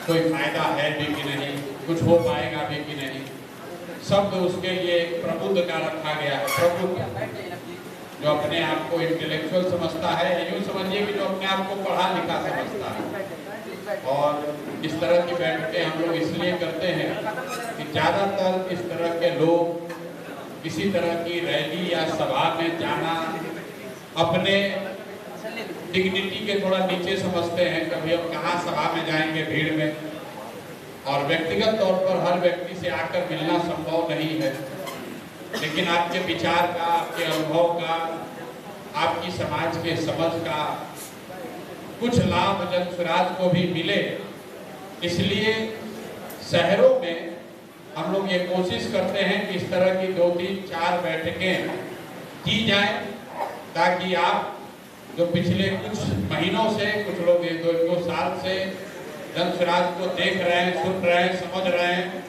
कोई फायदा है भी कि नहीं, कुछ हो पाएगा भी कि नहीं। शब्द उसके लिए प्रबुद्ध का रखा गया है। प्रबुद्ध जो अपने आप को इंटेलेक्चुअल समझता है, यूँ समझिए कि जो अपने आप को पढ़ा लिखा समझता है। और इस तरह की बैठकें हम लोग इसलिए करते हैं कि ज़्यादातर इस तरह के लोग किसी तरह की रैली या सभा में जाना अपने डिग्निटी के थोड़ा नीचे समझते हैं। कभी हम कहाँ सभा में जाएंगे भीड़ में, और व्यक्तिगत तौर पर हर व्यक्ति से आकर मिलना संभव नहीं है। लेकिन आपके विचार का, आपके अनुभव का, आपकी समाज के समझ का कुछ लाभ जन स्वराज को भी मिले, इसलिए शहरों में हम लोग ये कोशिश करते हैं कि इस तरह की 2, 3, 4 बैठकें की जाएं, ताकि आप जो पिछले कुछ महीनों से, कुछ लोग 1-2 साल से जन स्वराज को देख रहे हैं, सुन रहे हैं, समझ रहे हैं,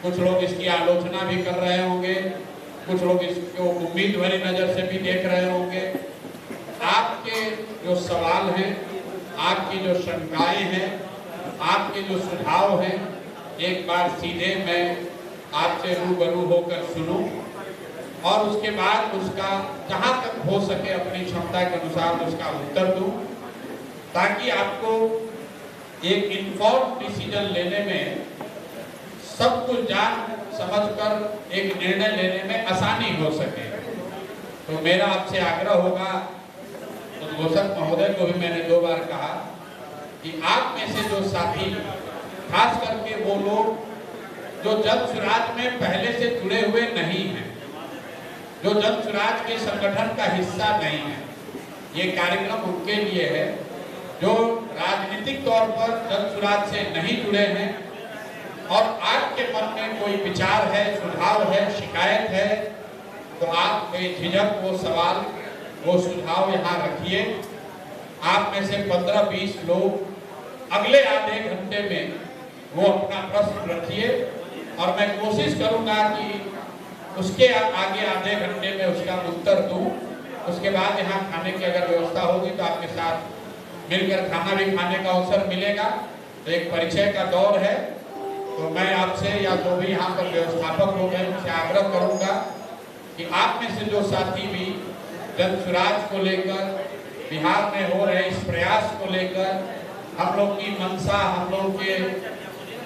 कुछ लोग इसकी आलोचना भी कर रहे होंगे, कुछ लोग इसको उम्मीद भरी नज़र से भी देख रहे होंगे। आपके जो सवाल हैं, आपकी जो शंकाएं हैं, आपके जो सुझाव हैं, एक बार सीधे मैं आपसे रूबरू होकर सुनूं और उसके बाद उसका जहाँ तक हो सके अपनी क्षमता के अनुसार उसका उत्तर दूं, ताकि आपको एक इन्फॉर्म डिसीजन लेने में, सब कुछ जान समझकर एक निर्णय लेने में आसानी हो सके। तो मेरा आपसे आग्रह होगा, उद्घोषक महोदय को भी मैंने 2 बार कहा कि आप में से जो साथी, खास करके वो लोग जो जन स्वराज में पहले से जुड़े हुए नहीं हैं, जो जन स्वराज के संगठन का हिस्सा नहीं है, ये कार्यक्रम उनके लिए है जो राजनीतिक तौर पर जन स्वराज से नहीं जुड़े हैं और आपके मन में कोई विचार है, सुझाव है, शिकायत है, तो आप बेझिझक वो सवाल, वो सुझाव यहाँ रखिए। आप में से 15-20 लोग अगले आधे घंटे में वो अपना प्रश्न रखिए और मैं कोशिश करूँगा कि उसके आगे आधे घंटे में उसका उत्तर दूँ। उसके बाद यहाँ खाने की अगर व्यवस्था होगी तो आपके साथ मिलकर खाना भी खाने का अवसर मिलेगा। तो एक परिचय का दौर है, तो मैं आपसे या जो भी यहाँ पर व्यवस्थापक लोग हैं उनसे आग्रह करूँगा कि आप में से जो साथी भी जन स्वराज को लेकर, बिहार में हो रहे इस प्रयास को लेकर, हम लोग की मंशा, हम लोग के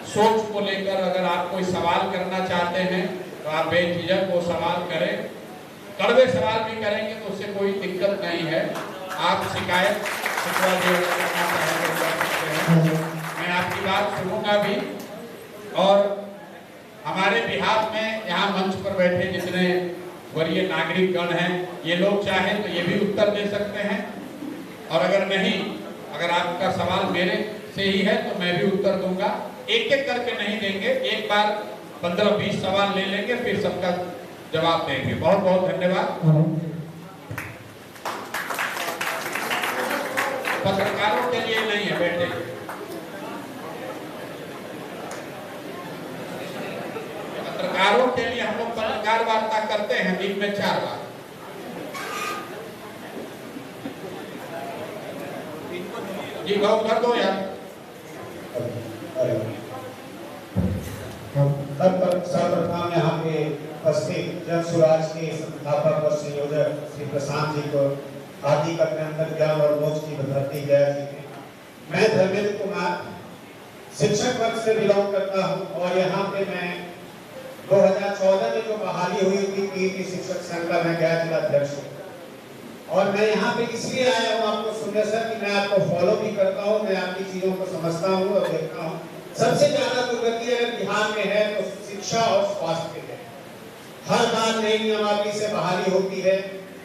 सोच को लेकर अगर आप कोई सवाल करना चाहते हैं तो आप बेझिझक वो सवाल करें। कड़वे सवाल भी करेंगे तो उससे कोई दिक्कत नहीं है। आप शिकायत करना चाहें तो कर सकते हैं, मैं आपकी बात सुनूंगा भी। और हमारे बिहार में यहाँ मंच पर बैठे जितने वरीय नागरिक गण हैं, ये लोग चाहें तो ये भी उत्तर दे सकते हैं, और अगर नहीं, अगर आपका सवाल मेरे से ही है तो मैं भी उत्तर दूंगा। एक एक करके नहीं देंगे, एक बार 15-20 सवाल ले लेंगे, फिर सबका जवाब देंगे। बहुत बहुत धन्यवाद। पत्रकारों के लिए नहीं है, बैठे पत्रकारों के लिए हम लोग पत्रकार वार्ता करते हैं दिन में 4 बार। जी गौ कर दो यार। सर्वप्रथम यहाँ पे उपस्थित जन स्वराज के संस्थापक और संयोजक श्री प्रशांत जी को हार्दिक अभिनंदन ज्ञान और मोक्ष की बधाई जय जी। मैं धर्मेंद्र कुमार शिक्षक वर्ग से बिलोंग करता हूँ और यहाँ पे मैं 2014 में जो बहाली हुई थी पीटी शिक्षक संघ का मैं गैर जिला अध्यक्ष हूँ। और मैं यहाँ पे इसलिए आया हूँ आपको सुनने सर कि मैं आपको फॉलो भी करता हूँ, मैं आपकी चीजों को समझता हूँ और देखता हूँ। सबसे ज्यादा दुर्गति अगर बिहार में है तो शिक्षा और स्वास्थ्य है। हर बार नई नियमावली से बहाली होती है,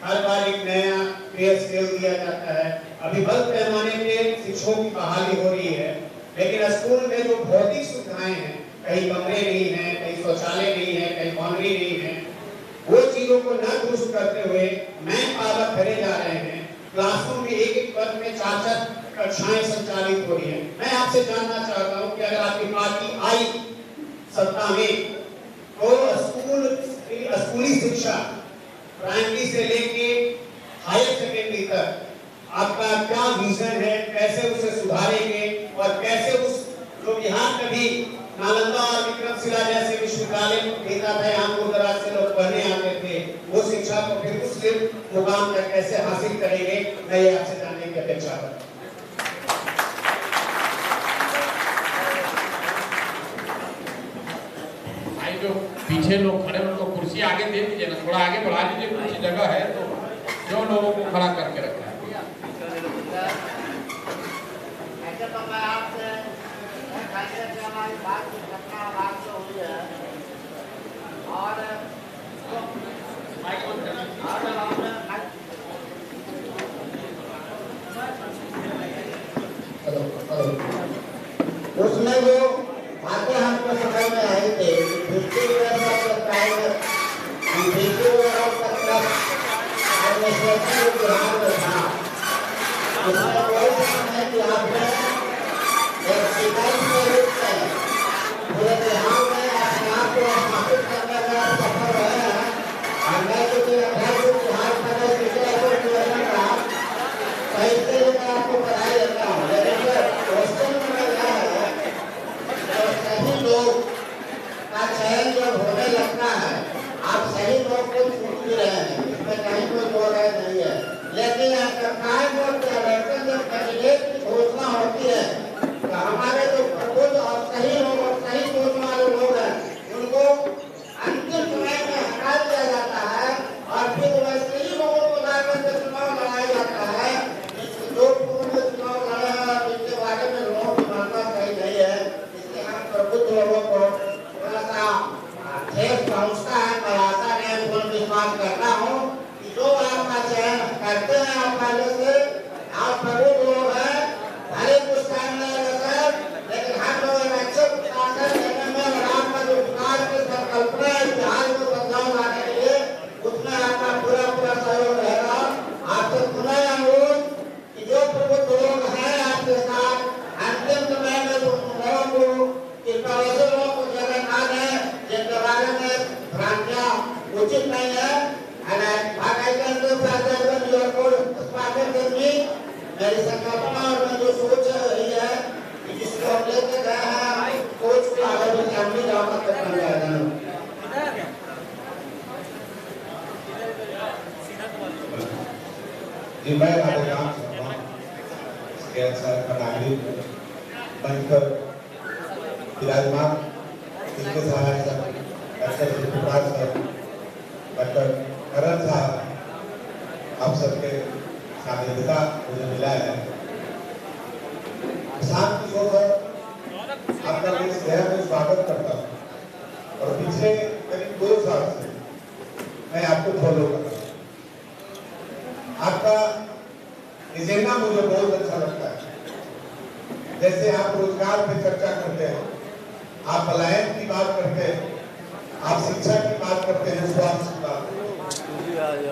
हर बार एक नया पे स्केल दिया जाता है। अभी बड़े पैमाने पे शिक्षकों की बहाली हो रही है, लेकिन स्कूल में जो भौतिक सुविधाएं हैं, कहीं कमरे नहीं है, कहीं शौचालय नहीं है, कहीं बाउंड्री नहीं है, वो चीजों को न दुरुस्त करते हुए मैन पावर भरे जा रहे हैं। क्लासरूम में एक वर्ग में 4-4 कक्षाएं संचालित हो रही है। मैं आपसे जानना चाहता हूँ कि अगर आपकी पार्टी आई सत्ता में तो स्कूली शिक्षा प्राइमरी से लेके हायर सेकेंडरी तक आपका क्या विजन है, कैसे उसे सुधारेंगे और कैसे उस जो बिहार भी नालंदा और विक्रमशिला जैसे विश्वविद्यालय देखा था, यहाँ दूर दराज से लोग पढ़ने आते थे। वो शिक्षा को फिर उस मुकाम तक कैसे हासिल करेंगे, मैं ये आपसे जानने की अपेक्षा करता हूँ। जो पीछे लोग खड़े उनको कुर्सी आगे दे दीजिए ना, थोड़ा आगे बढ़ा दीजिए, कुर्सी जगह है तो जो लोगों को खड़ा करके रखा है। उसमें जो बातें हमको समझ में आई थी, लेकिन सरकार को जब कैंडिडेट की घोषणा होती है तो हमारे जो प्रबुद्ध और सही लोग और सही सोच वाले लोग हैं उनको अंतिम समय में हटा दिया जाता है और फिर वैसे ही लोगों को लाकर के चुनाव लड़ाया जाता है। जो पूर्व में चुनाव लड़े हैं और इनके बारे में लोगों की मानना सही नहीं है, इसलिए हम प्रबुद्ध लोगों को थोड़ा सा ठेस पहुँचता है। मैं आशा नहीं पूर्ण विश्वास करता हूँ जो आपका चयन करते हैं, आप पहले से आप प्रबुद्ध लोग हैं, भले कुछ टाइम लगेगा सर, लेकिन हम लोग एक अच्छे प्रशासन देने में और आपका जो विकास की संकल्पना है बिहार को बदलाव लाने के लिए, उसमें आपका पूरा पूरा सहयोग रहेगा। आपसे पुनः अनुरोध कि जो प्रबुद्ध लोग हैं आपके साथ अंतिम समय में लोगों को कृपया वैसे लोगों को जगह ना दें जिनके बारे में भ्रांतियां उचित नहीं है। And I can do that when you are going to with me. मेरी संकल्पना और मैं जो सोच रही है कि जिसको हम लेके गए हैं सोच को आगे भी फैमिली जाकर करना जाएगा। जी मैं राधेराम शर्मा इसके अनुसार प्रणाली बनकर विराजमान इनके सहायक डॉक्टर शिवकुमार सर, डॉक्टर करण साहब, आप सबके सानिध्यता मुझे मिला है। किसान किशोर आपका मैं इस देह में स्वागत करता हूँ और पिछले करीब 2 साल से मैं आपको फॉलो कर रहा हूँ। आपका एजेंडा मुझे बहुत अच्छा लगता है। जैसे आप रोजगार पे चर्चा करते हैं, आप पलायन की बात करते हैं, आप शिक्षा की बात करते हैं, स्वास्थ्य की बात,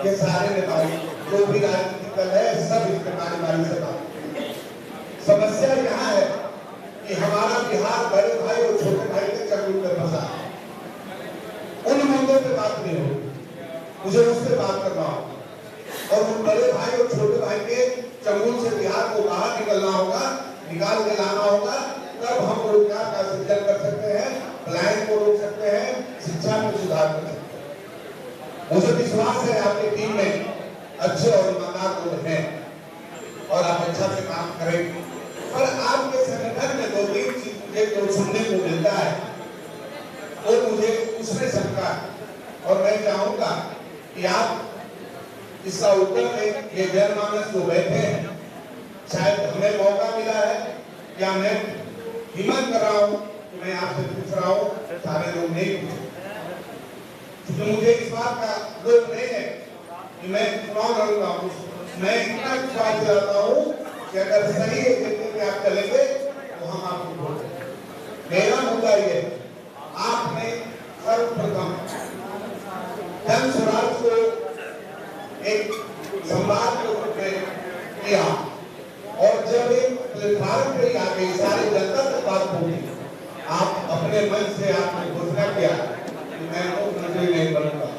ये सारे नेताओं जो भी राजनीतिक दल है सब इस प्रकार से बात। समस्या यहाँ है कि हमारा बिहार बड़े भाई और छोटे भाई के चंगुल में फंसा है। उन मुद्दों पे बात नहीं होगी, मुझे उससे बात करना होगा और उन बड़े भाई और छोटे भाई के चंगुल से बिहार को बाहर निकलना होगा, निकाल के लाना होगा, तब हम रोजगार का सृजन कर सकते हैं, पलायन को रोक सकते हैं, शिक्षा में सुधार कर सकते हैं। मुझे विश्वास है आपकी टीम में अच्छे और ईमानदार लोग हैं और आप अच्छा से काम करेंगे। पर आपके संगठन में 2-3 चीज मुझे जो सुनने को मिलता है वो मुझे उसमें शंका है और मैं चाहूंगा कि आप इसका उत्तर दें। ये जनमानस जो बैठे हैं, शायद हमें मौका मिला है या मैं हिम्मत कर रहा हूँ कि मैं आपसे पूछ रहा हूँ, सारे लोग नहीं पूछे। तो मुझे इस बात का दुख नहीं है कि मैं चुनाव लड़ूंगा, मैं इतना विश्वास दिलाता हूँ कि अगर सही एजेंडे पे आप चलेंगे तो हम आपको वोट देंगे। मेरा मुद्दा ये, आपने सर्वप्रथम जन स्वराज को एक संवाद के रूप में किया और जब एक प्लेटफॉर्म पे आके सारी जनता से बात होगी, आप अपने मन से आपने घोषणा किया कि मैं मुख्यमंत्री नहीं बनूंगा,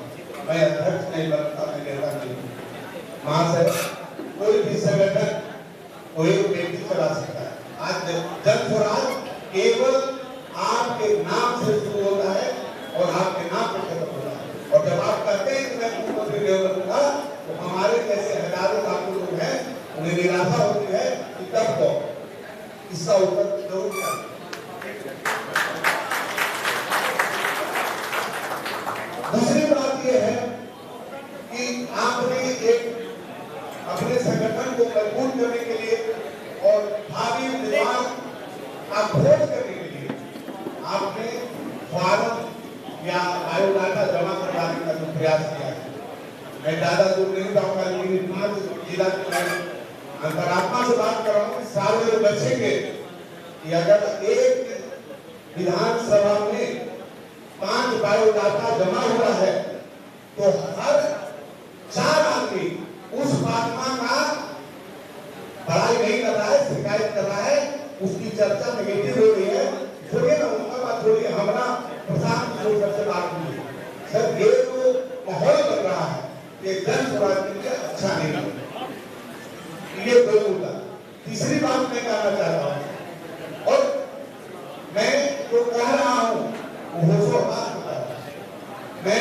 मैं अध्यक्ष नहीं बनूंगा, मैं नेता नहीं। महाशय, कोई भी संगठन कोई व्यक्ति चला सकता है। आज जन स्वराज केवल आपके नाम से शुरू होता है और आपके नाम पर खत्म होता है। और जब आप कहते हैं कि मैं मुख्यमंत्री नियुक्त करूंगा, तो हमारे जैसे हजारों लाखों लोग हैं, उन्हें निराशा होती है कि कब को इसका उत्तर जरूर क्या। दूसरी बात यह है कि आपने एक अपने संगठन को मजबूत करने के लिए और भावी उम्मीदवार का खोज करने के लिए आपने फॉर्म या बायोडाटा जमा करवाने का जो प्रयास किया है। मैं ज्यादा दूर नहीं जाऊंगा, लेकिन 5 जिला की मैं अंतरात्मा से बात कर रहा हूँ। सारे लोग बचेंगे कि अगर एक विधानसभा में 5 बायोडाटा जमा हुआ है तो हर 4 आदमी उस फातिमा का पढ़ाई नहीं कर रहा है, शिकायत कर रहा है, उसकी चर्चा नेगेटिव हो रही है। छोड़िए ना उनका बात, छोड़िए, हमारा प्रशांत किशोर सर से बात हुई है। सर ये जो माहौल बन रहा है ये जन स्वराज के लिए अच्छा नहीं है। ये कोई मुद्दा। तीसरी बात मैं कहना चाहता हूँ, और मैं जो कह रहा हूँ वो होशो बात होता है। मैं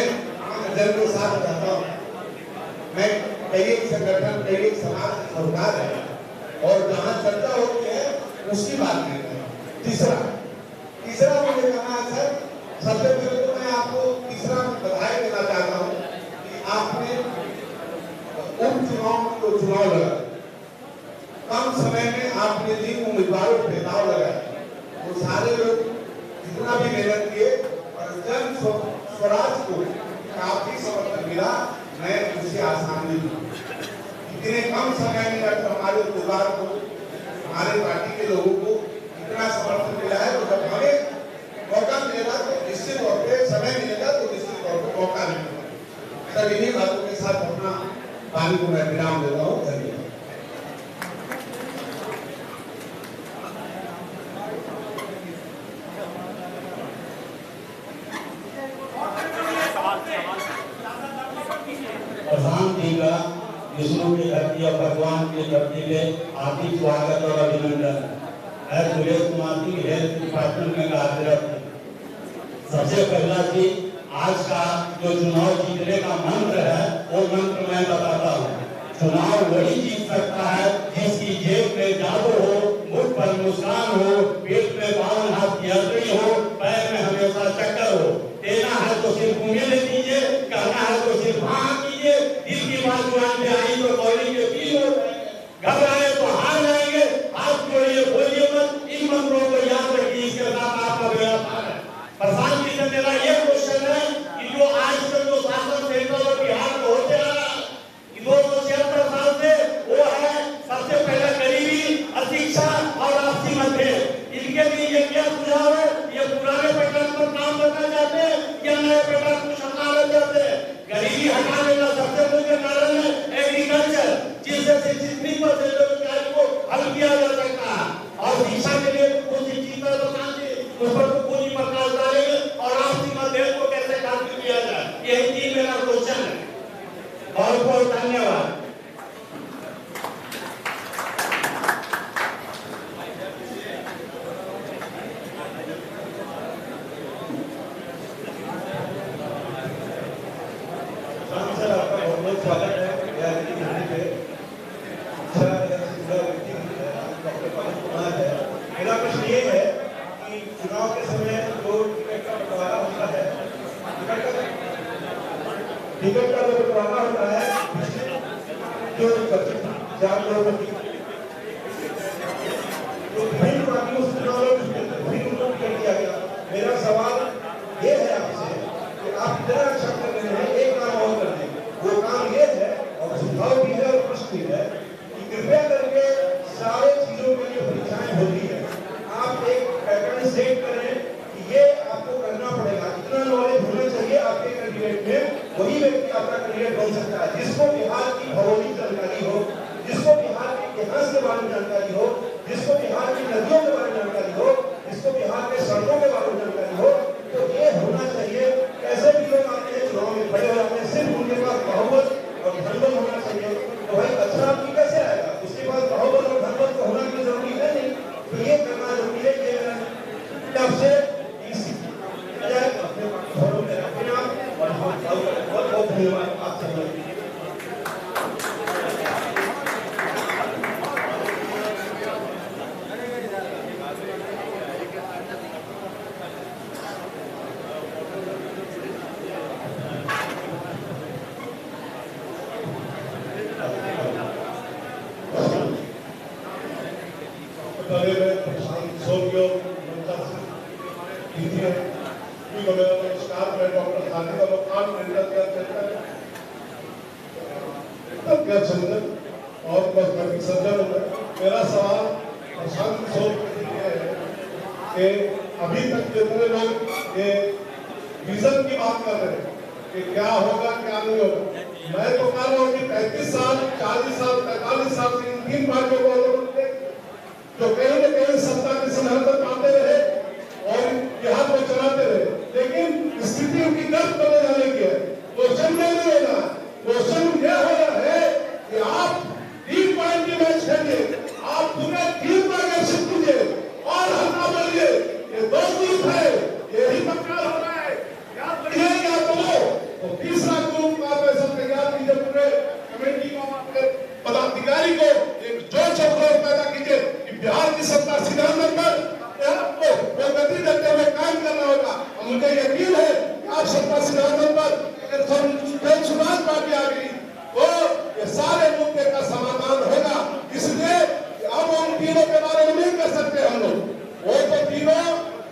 जन के साथ रहता हूँ, मैं कई संगठन, कई समाज सरकार है, और जहाँ चर्चा होती है उसकी बात नहीं है। तीसरा मुझे कहना है सर, सबसे पहले तो मैं आपको तीसरा बधाई देना चाहता हूँ कि आपने उपचुनाव को चुनाव लगा, कम समय में आपने जिन उम्मीदवारों पे दाव लगाया वो सारे लोग जितना भी मेहनत किए और जन स्वराज को काफी समर्थन मिला। मैं उसे आसानी इतने कम समय में अगर हमारे परिवार को, हमारे पार्टी के लोगों को इतना समर्थन मिला है, तो जब हमें मौका मिलेगा तो निश्चित तौर पे, समय मिलेगा तो निश्चित तौर पे मौका मिलेगा। सर इन्हीं बातों के साथ अपना वाणी को मैं विराम देता हूँ। धन्यवाद। प्रधान जी का विष्णु की धरती और भगवान की धरती पे हार्दिक स्वागत और अभिनंदन है। सुरेश कुमार जी हेल्थ डिपार्टमेंट में कार्यरत है। सबसे पहला चीज, आज का जो चुनाव जीतने का मंत्र है वो मंत्र मैं बताता हूँ। चुनाव वही जीत सकता है जिसकी जेब में जादू हो, मुख पर मुस्कान हो, पेट में 52 हाथ की हथेली हो, पैर में हमेशा चक्कर हो। देना है तो सिर्फ उंगली दीजिए, कहना है तो सिर्फ हाँ कीजिए। दिल की बात जुबान पे आई तो कौड़ी के पीर हो जाएंगे, घबराए तो हार जाएंगे। हाथ जोड़िए, बोलिए मत। इन मंत्रों को याद रखिए, इसके साथ आपका बेड़ा पार है। प्रशांत जी से मेरा ये क्वेश्चन है कि जो आज तक जो शासन सेंट्रल और बिहार में होते आ रहा है 276 साल से, वो है सबसे पहले गरीबी, अशिक्षा और आपसी मतभेद। इनके लिए ये क्या सुझाव है? ये पुराने पैटर्न पर काम करना चाहते हैं या नए पैटर्न को अपनाना चाहते हैं? गरीबी हटाने का सबसे मुख्य कारण है एग्रीकल्चर, जिससे 63% बेरोजगारी को हल किया जा सकता है। और शिक्षा के लिए कुछ शिक्षित प्रशांत जी उस पर पूरी प्रकाश डालेंगे और आपसी मतभेद को कैसे खत्म किया जाए, यही चीज मेरा क्वेश्चन है। बहुत बहुत धन्यवाद। सर आपका बहुत बहुत स्वागत है। मेरा प्रश्न ये है कि चुनाव के समय जो टिकट का बंटवारा होता है, टिकट का जो बंटवारा होता है, जो 4 लोगों की तो विभिन्न पार्टियों से चुनाव उनको टिकट दिया गया। मेरा सवाल ये है आपसे कि आप इतना अच्छा कर रहे हैं, एक काम और कर दें। वो काम ये है, और सुझाव भी है और प्रश्न भी है, कि कृपया करके सारे चीजों के लिए परीक्षाएं होती है, आप एक पैटर्न सेट करें कि ये आपको करना पड़ेगा। इतना नॉलेज होना चाहिए आपके कैंडिडेट में, वही व्यक्ति आपका कैंडिडेट बन सकता है। जिसको बिहार की भौगोलिक जानकारी हो, जिसको बिहार के इतिहास के बारे में जानकारी हो, जिसको बिहार की नदियों के बारे में जानकारी हो, जिसको बिहार के सड़कों के बारे में जानकारी हो, तो ये होना चाहिए। कैसे भी लोग आते हैं चुनाव में खड़े हो जाते हैं, सिर्फ उनके पास बहुमत और धनबल होना चाहिए। तो भाई अच्छा आदमी कैसे आएगा? उसके पास बहुमत और धनबल तो होना भी जरूरी है नहीं, तो ये करना जरूरी है। ये आपसे देखिए मेरा नमस्कार, मैं doctor Khalid Ahmed Khan, medical care centre और कॉस्मेटिक सर्जन हूँ। मेरा सवाल प्रशांत किशोर के लिए है कि अभी तक जितने लोग ये विजन की बात कर रहे हैं कि क्या होगा क्या नहीं होगा, मैं तो कह रहा हूँ कि 35 साल 40 साल 45 साल से इन तीन पार्टियों को जो कहीं न कहीं सत्ता के सिद्धांत पाते रहे और बिहार को चलाते रहे, लेकिन स्थिति उनकी गर्द बने जाने की है। क्वेश्चन नहीं होना, क्वेश्चन यह होना है कि आप 3 पॉइंट की मैच खेलिए, आप पूरे टीम को आकर्षित कीजिए और हल्का बोलिए। ये 2 ग्रुप है, यही पक्का हो रहा है, या बढ़िए या तो तीसरा ग्रुप का पैसा तैयार कीजिए, पूरे कमेटी को पदाधिकारी को एक जोश और पैदा कीजिए कि बिहार की सत्ता सिद्धांत पर आपको प्रगति देते हुए काम करना होगा। मुझे यकीन है कि आप सत्ता सिद्धांत पर अगर जनसुराज पार्टी आ गई तो ये सारे मुद्दे का समाधान होगा। इसलिए अब उन तीनों के बारे में नहीं कर सकते हम लोग, वो तो तीनों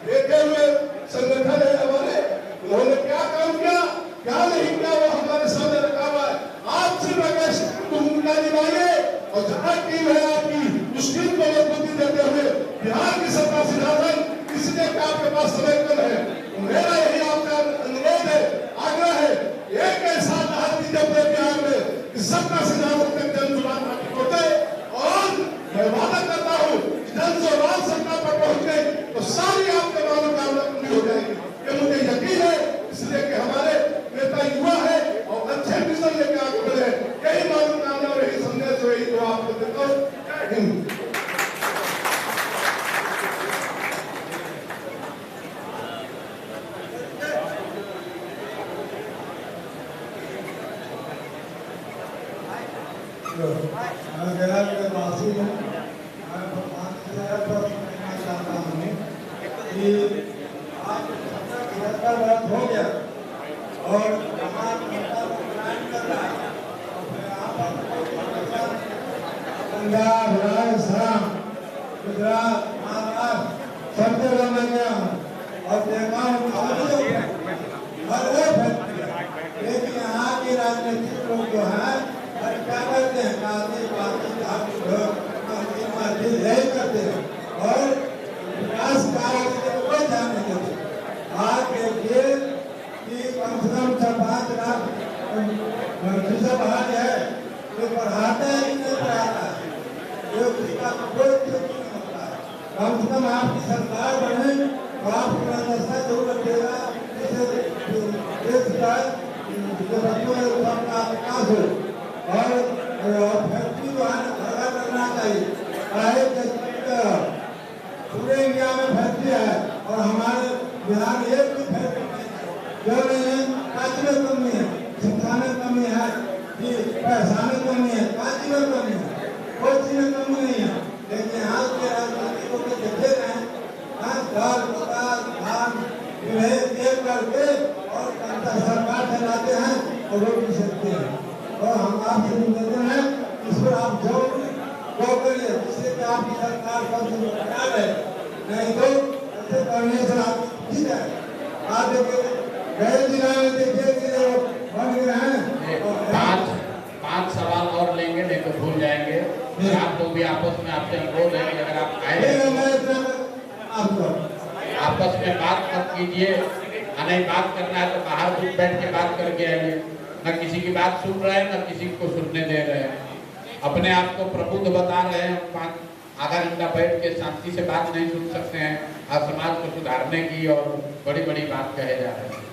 देखे हुए संगठन है हमारे, उन्होंने क्या काम किया क्या नहीं किया वो हमारे सामने रखा हुआ है। आप सिर्फ अगर भूमिका निभाइए और जहां टीम है आपकी उस टीम को मजबूती देते हुए बिहार की सत्ता सिद्धांत, इसलिए कि आपके पास समय कम है, मेरा यही आपका अनुरोध है, आग्रह है, एक ऐसा राहत दीजिए पूरे बिहार में कि सत्ता सिद्धांत तक जनसुराज पार्टी पहुंचे। और मैं वादा करता हूँ जनसुराज सत्ता पर पहुंच गई तो सारी आपके मनोकामना पूरी हो जाएगी, ये मुझे यकीन है। इसलिए कि हमारे नेता युवा है और अच्छे विजन लेकर आगे बढ़े, यही मनोकामना और यही संदेश वही जो आपको देता हूँ। जय हिंद। मैं गया के वासी हूँ, मैं भगवान से कहना चाहता हूँ कि आप सबका बात हो गया और हमारा प्लान कर रहा है, पंजाब राजस्थान गुजरात महाराष्ट्र सब जगह में गया हूँ और देखा हूँ हर वो फैक्ट्री, लेकिन यहाँ के राजनीतिक लोग जो है क्या करते हैं, यही करते हैं और विकास कार्य के कोई ध्यान नहीं देते। आज देखिए कि कम से कम 5 लाख भाग है जो पढ़ाता है नहीं पढ़ाता है, जो उसका कोई नहीं होता है। कम से कम आपकी सरकार बने तो आपको रास्ता जरूर रखेगा, जिससे देश का विकास हो। और फैक्ट्री जो है घर करना चाहिए, पूरे इंडिया में फैक्ट्री है और हमारे बिहार में एक भी फैक्ट्री जो नहीं है। कांच में कमी है, शिक्षा में कमी है, पैसा में कमी है, कांच में कमी है, कोई चीज में कमी नहीं है। लेकिन यहाँ के राजनीतिकों के देखे गए घर विकास धान करके और सरकार चलाते हैं और रोक नहीं सकते हैं। और हम आपसे निवेदन है इस पर आप जरूर गौर करिए, जिससे कि आपकी सरकार कब से खराब है, नहीं तो ऐसे करने से आप ठीक है। आप देखिए गए जिला में देखिए कि बन गए हैं। 5 सवाल और लेंगे, नहीं तो भूल जाएंगे। आप लोग भी आपस में आपसे अनुरोध है कि अगर आप आए आपस में बात मत कीजिए, नहीं बात करना है तो बाहर बैठ के बात करके आइए। न किसी की बात सुन रहे हैं न किसी को सुनने दे रहे हैं, अपने आप को प्रबुद्ध बता रहे हैं। आधा घंटा बैठ के शांति से बात नहीं सुन सकते हैं, आज समाज को सुधारने की और बड़ी बड़ी बात कहे जा रहे हैं।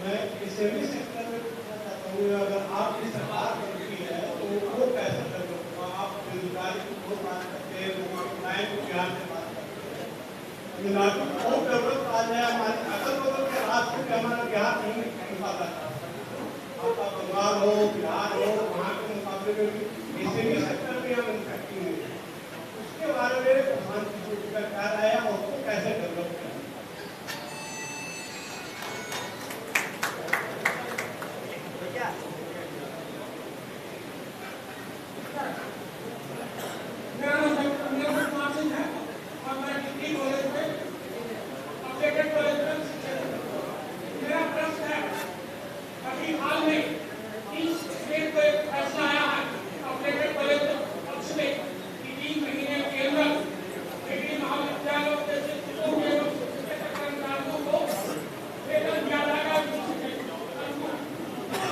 मैं इसे भी सेक्टर में पूछना चाहता हूँ, अगर आपकी सरकार बनती है तो वो कैसे डेवलप होगा? आप बेरोजगारी को बहुत बात करते हैं, लाइन को बिहार से बात करते हैं, तमिलनाडु बहुत डेवलप आ जाए, हमारे अगल बगल के राज्य में हमारा बिहार नहीं पाता। आपका बंगाल हो बिहार हो वहाँ के मुकाबले में भी इसे भी सेक्टर में हम इन्फेक्टिंग है, उसके बारे में प्रधान क्या रहा है और उसको कैसे डेवलप करें? अभी हाल में इस स्टेट को एक फैसला आया है अपने कॉलेज पक्ष में कि 3 महीने के अंदर डिग्री महाविद्यालयों जैसे स्कूलों में कर्मचारियों को वेतन दिया जाएगा।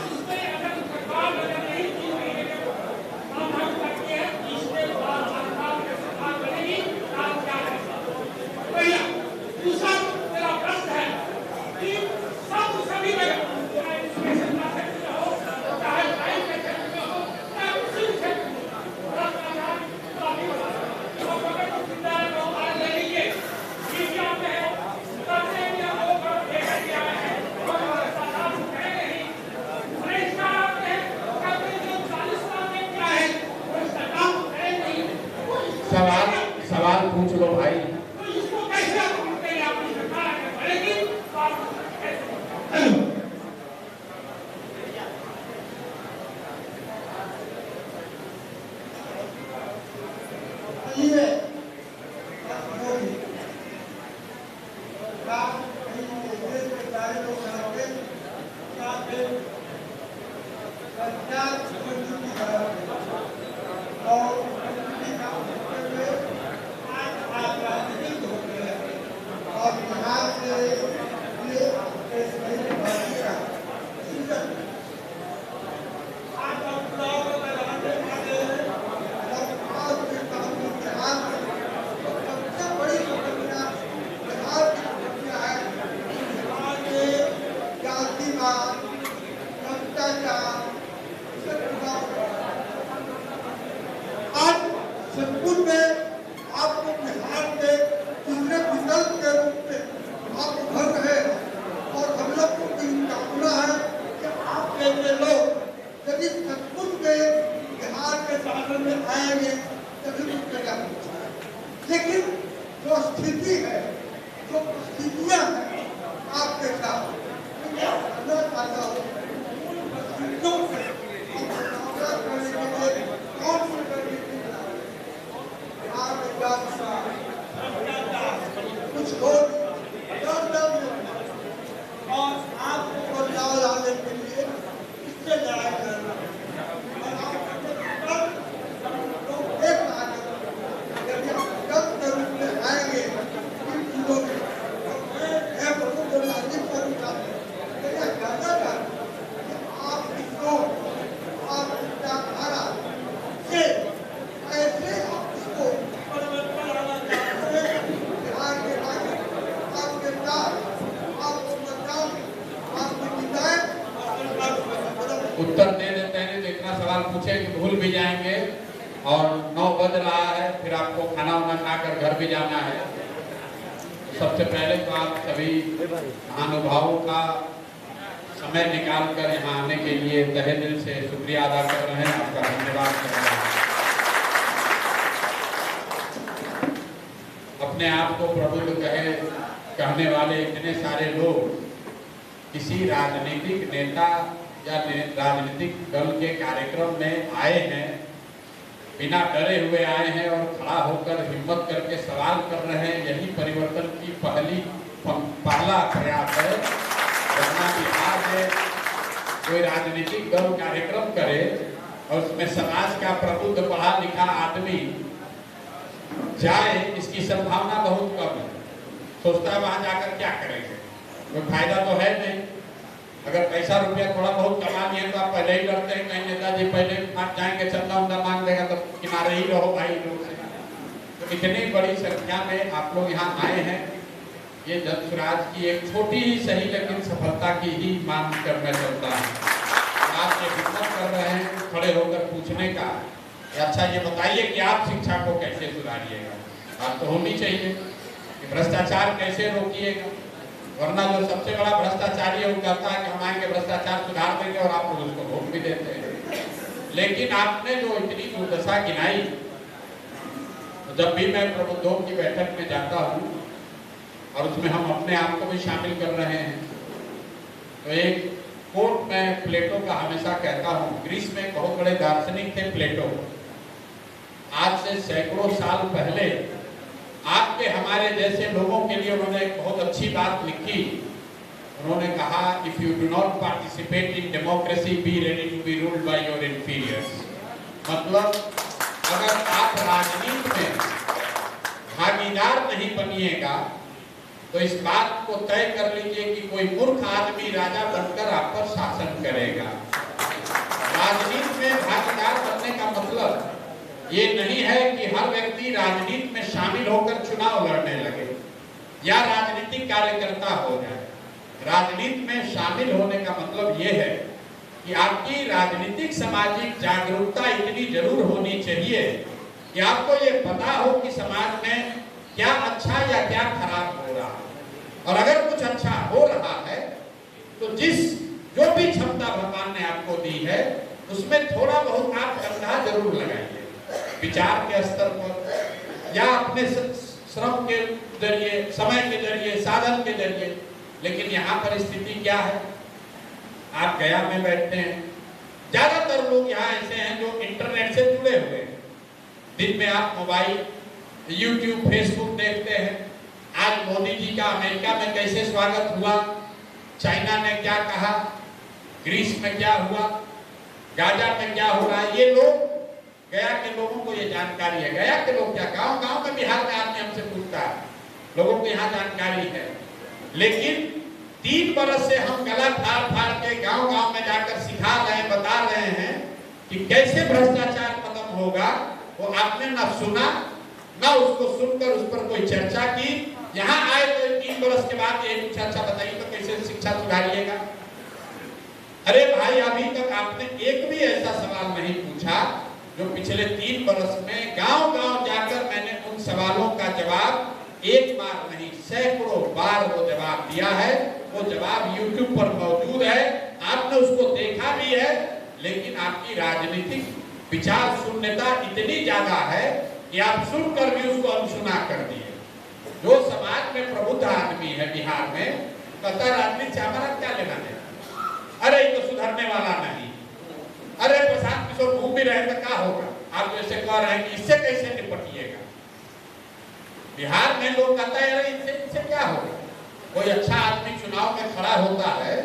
इसमें अगर सरकार नहीं 3 महीने के काम करती है इसके बाद सरकार बनेगी काम क्या है। भैया दूसरा मेरा प्रश्न है कि सब सभी जगह चाहे एजुकेशन का सेक्टर हो, चाहे साइंस के क्षेत्र में हो, चाहे किसी भी क्षेत्र में भ्रष्टाचार काफी बढ़ा है। और अगर तुम विद्यालय को आज ले लीजिए मीडिया में करते हैं लोग देखा गया है और भ्रष्टाचार है नहीं बहिष्कार आते हैं कहते हैं जो 40 साल में क्या है भ्रष्टाचार है नहीं। सवाल पूछ लो भाई। तो इसको कैसे आप कहते हैं आपकी सरकार आगे बढ़ेगी तो आप कैसे लेकिन जो स्थिति है, जो परिस्थितियां हैं आपके साथ, मैं चाहता हूँ उन परिस्थितियों से मुकाबला करने के लिए कौन सी रणनीति कुछ लोग और आपको बदलाव लाने के लिए इससे लड़ाई करना उत्तर दे देते हैं तो इतना सवाल पूछे कि भूल भी जाएंगे और 9 बज रहा है, फिर आपको खाना वाना खाकर घर भी जाना है। सबसे पहले तो आप सभी महानुभावों का समय निकाल कर यहाँ आने के लिए तहे दिल से शुक्रिया अदा कर रहे हैं, आपका धन्यवाद कर रहे हैं। अपने आप को प्रबुद्ध कहने वाले इतने सारे लोग किसी राजनीतिक नेता या राजनीतिक दल के कार्यक्रम में आए हैं, बिना डरे हुए आए हैं और खड़ा होकर हिम्मत करके सवाल कर रहे हैं। यही परिवर्तन की पहला प्रयास है। वरना बिहार में कोई राजनीतिक दल कार्यक्रम करे और उसमें समाज का प्रबुद्ध पढ़ा लिखा आदमी जाए, इसकी संभावना बहुत कम है। सोचता है वहां जाकर क्या करेंगे, कोई फायदा तो है नहीं। अगर पैसा रुपया थोड़ा बहुत कमा लिए तो आप पहले ही डरते हैं कहीं नेताजी पहले जाएंगे चंदा उंदा मांग देगा तो किनारे ही रहो भाई लोग से। तो इतनी बड़ी संख्या में आप लोग यहाँ आए हैं, ये जन स्वराज की एक छोटी ही सही लेकिन सफलता की ही मांग कर मैं चलता हूँ। आप ये हिम्मत कर रहे हैं खड़े होकर पूछने का, अच्छा ये बताइए कि आप शिक्षा को कैसे सुधारिएगा। बात तो होनी चाहिए कि भ्रष्टाचार कैसे रोकिएगा, वरना जो सबसे बड़ा भ्रष्टाचारी है वो कहता है कि हम आएंगे भ्रष्टाचार सुधार देंगे और आप लोग उसको वोट भी देते हैं। लेकिन आपने जो इतनी दुर्दशा गिनाई, जब भी मैं प्रबुद्धों की बैठक में जाता हूँ और उसमें हम अपने आप को भी शामिल कर रहे हैं, तो एक कोट में प्लेटो का हमेशा कहता हूँ। ग्रीस में बहुत बड़े दार्शनिक थे प्लेटो। आज से सैकड़ों साल पहले आपके हमारे जैसे लोगों के लिए उन्होंने एक बहुत अच्छी बात लिखी। उन्होंने कहा, if you do not participate in democracy be ready to be ruled by your inferiors. मतलब अगर आप राजनीति में भागीदार नहीं बनिएगा तो इस बात को तय कर लीजिए कि कोई मूर्ख आदमी राजा बनकर आप पर शासन करेगा। राजनीति में भागीदार बनने का मतलब ये नहीं है कि हर व्यक्ति राजनीति में शामिल होकर चुनाव लड़ने लगे या राजनीतिक कार्यकर्ता हो जाए। राजनीति में शामिल होने का मतलब ये है कि आपकी राजनीतिक सामाजिक जागरूकता इतनी जरूर होनी चाहिए कि आपको ये पता हो कि समाज में क्या अच्छा या क्या खराब हो रहा है, और अगर कुछ अच्छा हो रहा है तो जो भी क्षमता भगवान ने आपको दी है उसमें थोड़ा बहुत आप कंधा जरूर लगाइए, विचार के स्तर पर या अपने श्रम के जरिए, समय के जरिए, साधन के जरिए। लेकिन यहाँ पर स्थिति क्या है, आप गया में बैठते हैं, ज्यादातर लोग यहाँ ऐसे हैं जो इंटरनेट से जुड़े हुए हैं। दिन में आप मोबाइल, यूट्यूब, फेसबुक देखते हैं। आज मोदी जी का अमेरिका में कैसे स्वागत हुआ, चाइना ने क्या कहा, ग्रीस में क्या हुआ, गाजा में क्या हो रहा है, ये लोग गया के लोगों को ये जानकारी है। गया के लोग क्या, गांव गांव में बिहार में आदमी हमसे पूछता है, लोगों को यहाँ जानकारी है। लेकिन 3 बरस से हम गला फाड़ फाड़ के गांव गांव में जाकर सिखा रहे हैं, बता रहे हैं कि कैसे भ्रष्टाचार खत्म होगा। वो आपने ना सुना, ना उसको सुनकर उस पर कोई चर्चा की। यहाँ आए तो 3 बरस के बाद ये कुछ अच्छा बताइए तो कैसे शिक्षा सुधारिएगा। अरे भाई, अभी तक आपने एक भी ऐसा सवाल नहीं पूछा जो पिछले 3 बरस में गांव गांव जाकर मैंने उन सवालों का जवाब एक बार नहीं, सैकड़ों बार वो जवाब दिया है। वो जवाब YouTube पर मौजूद है, आपने उसको देखा भी है। लेकिन आपकी राजनीतिक विचार शून्यता इतनी ज्यादा है कि आप सुनकर भी उसको अनसुना कर दिए। जो समाज में प्रबुद्ध आदमी है बिहार में, कहता राजनीति से हमारा क्या लेना देना, अरे ये तो सुधरने वाला नहीं, अरे प्रशांत किशोर घूम भी रहे तो क्या होगा, आप जैसे कह रहे हैं कि इससे कैसे निपटिएगा। बिहार में लोग कहता है अरे इससे क्या होगा। कोई अच्छा आदमी चुनाव में खड़ा होता है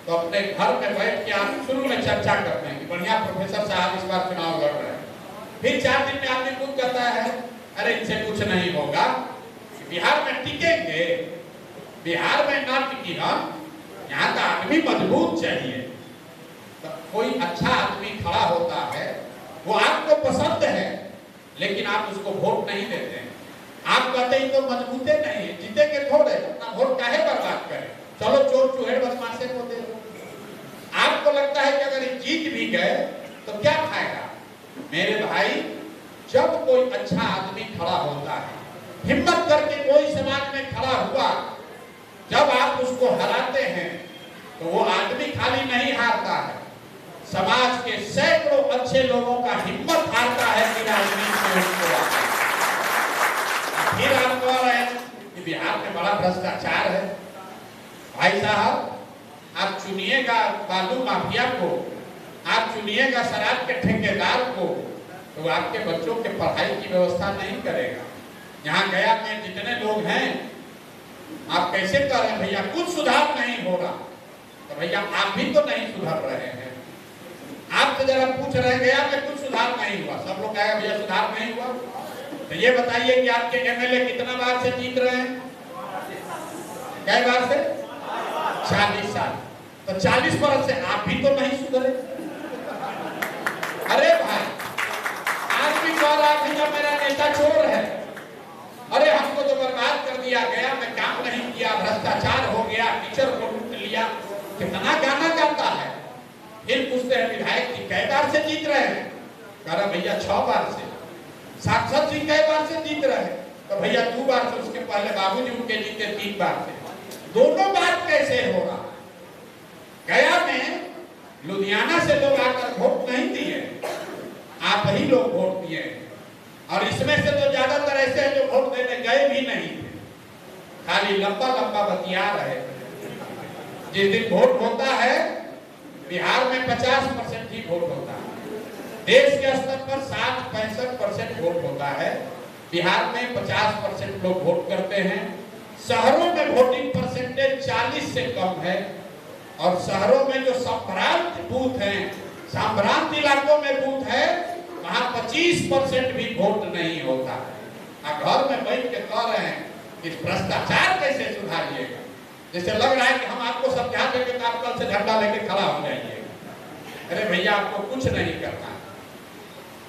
तो अपने घर में बैठ के आप शुरू में चर्चा करते हैं कि बढ़िया प्रोफेसर साहब इस बार चुनाव लड़ रहे हैं। फिर 4 दिन में आदमी खुद कहता है अरे इनसे कुछ नहीं होगा। बिहार में टिकेंगे, बिहार में ना टिकी हम, यहाँ का आदमी मजबूत चाहिए। तो कोई अच्छा आदमी खड़ा होता है, वो आपको पसंद है, लेकिन आप उसको वोट नहीं देते हैं। आप कहते हैं तो मजबूते नहीं है, जीतेंगे थोड़े, अपना वोट काहे बर्बाद करें, चलो चोर चुहेड़ बदमाशे को दे दो। आपको लगता है कि अगर जीत भी गए तो क्या खाएगा। मेरे भाई, जब कोई अच्छा आदमी खड़ा होता है, हिम्मत करके कोई समाज में खड़ा हुआ, जब आप उसको हराते हैं तो वो आदमी खाली नहीं हारता है, समाज के सैकड़ों अच्छे लोगों का हिम्मत हारता है कि राजनीति में उसको। फिर आप कह रहे हैं कि बिहार में बड़ा भ्रष्टाचार है। भाई साहब, आप चुनिएगा बालू माफिया को, आप चुनिएगा शराब के ठेकेदार को, तो आपके बच्चों के पढ़ाई की व्यवस्था नहीं करेगा। यहाँ गया में जितने लोग हैं, आप कैसे कह रहे हैं भैया कुछ सुधार नहीं हो रहा, तो भैया आप भी तो नहीं सुधर रहे हैं। आपसे जरा पूछ रहे हैं गया में कुछ सुधार नहीं हुआ, सब लोग कहेगा भैया सुधार नहीं हुआ। तो ये बताइए कि आपके एमएलए कितना बार से जीत रहे हैं, कई बार से? 40 साल। तो 40 बरस से आप भी तो नहीं सुधरे। अरे भाई, आदमी कह रहा भैया मेरा नेता चोर है, अरे हमको तो बर्बाद कर दिया, गया में काम नहीं किया, भ्रष्टाचार हो गया, टीचर को लूट लिया, कितना गाना गाता है। फिर पूछते हैं विधायक जी कई बार से जीत रहे हैं, कह रहा भैया 6 बार से। सांसद जी कई बार से जीत रहे हैं, तो भैया 2 बार से, उसके पहले बाबूजी उनके जीते 3 बार से। दोनों बात कैसे हो रहा। गया में लुधियाना से लोग आकर वोट नहीं दिए, आप ही लोग वोट दिए, और इसमें से तो ज्यादातर ऐसे हैं जो वोट देने गए भी नहीं थे, खाली लंबा लंबा बतिया रहे। जिस दिन वोट होता है बिहार में 50% ही वोट होता है, देश के स्तर पर 60-65% वोट होता है, बिहार में 50% लोग वोट करते हैं, शहरों में वोटिंग परसेंटेज 40 से कम है और शहरों में जो संभ्रांत बूथ हैं, संभ्रांत इलाकों में बूथ है, वहां 25% भी वोट नहीं होता है। घर में बैठ के कह रहे हैं कि भ्रष्टाचार कैसे सुधारिएगा, जैसे लग रहा है कि हम आपको समझा देंगे तो आप कल से झंडा लेके खड़ा हो जाइएगा। अरे भैया, आपको कुछ नहीं करना।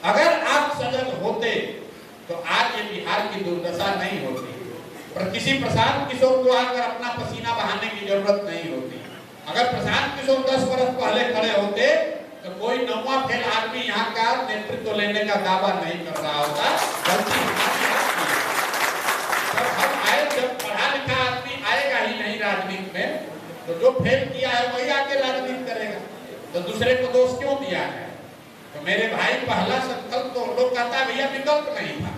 अगर आप सजग होते तो आज ये बिहार की दुर्दशा नहीं होती। पर किसी प्रशांत किशोर को आकर अपना पसीना बहाने की जरूरत नहीं होती। अगर प्रशांत किशोर 10 वर्ष पहले खड़े होते तो कोई नौवां फेल आदमी यहाँ का नेतृत्व लेने का दावा नहीं कर रहा होता। गलती जब हम आए, जब पढ़ा लिखा आदमी आएगा ही नहीं राजनीति में, तो जो फेल किया है वही आके राजनीति करेगा, तो दूसरे को दोष क्यों दिया है? तो मेरे भाई, पहला संकल्प तो लोग कहता भैया विकल्प नहीं था।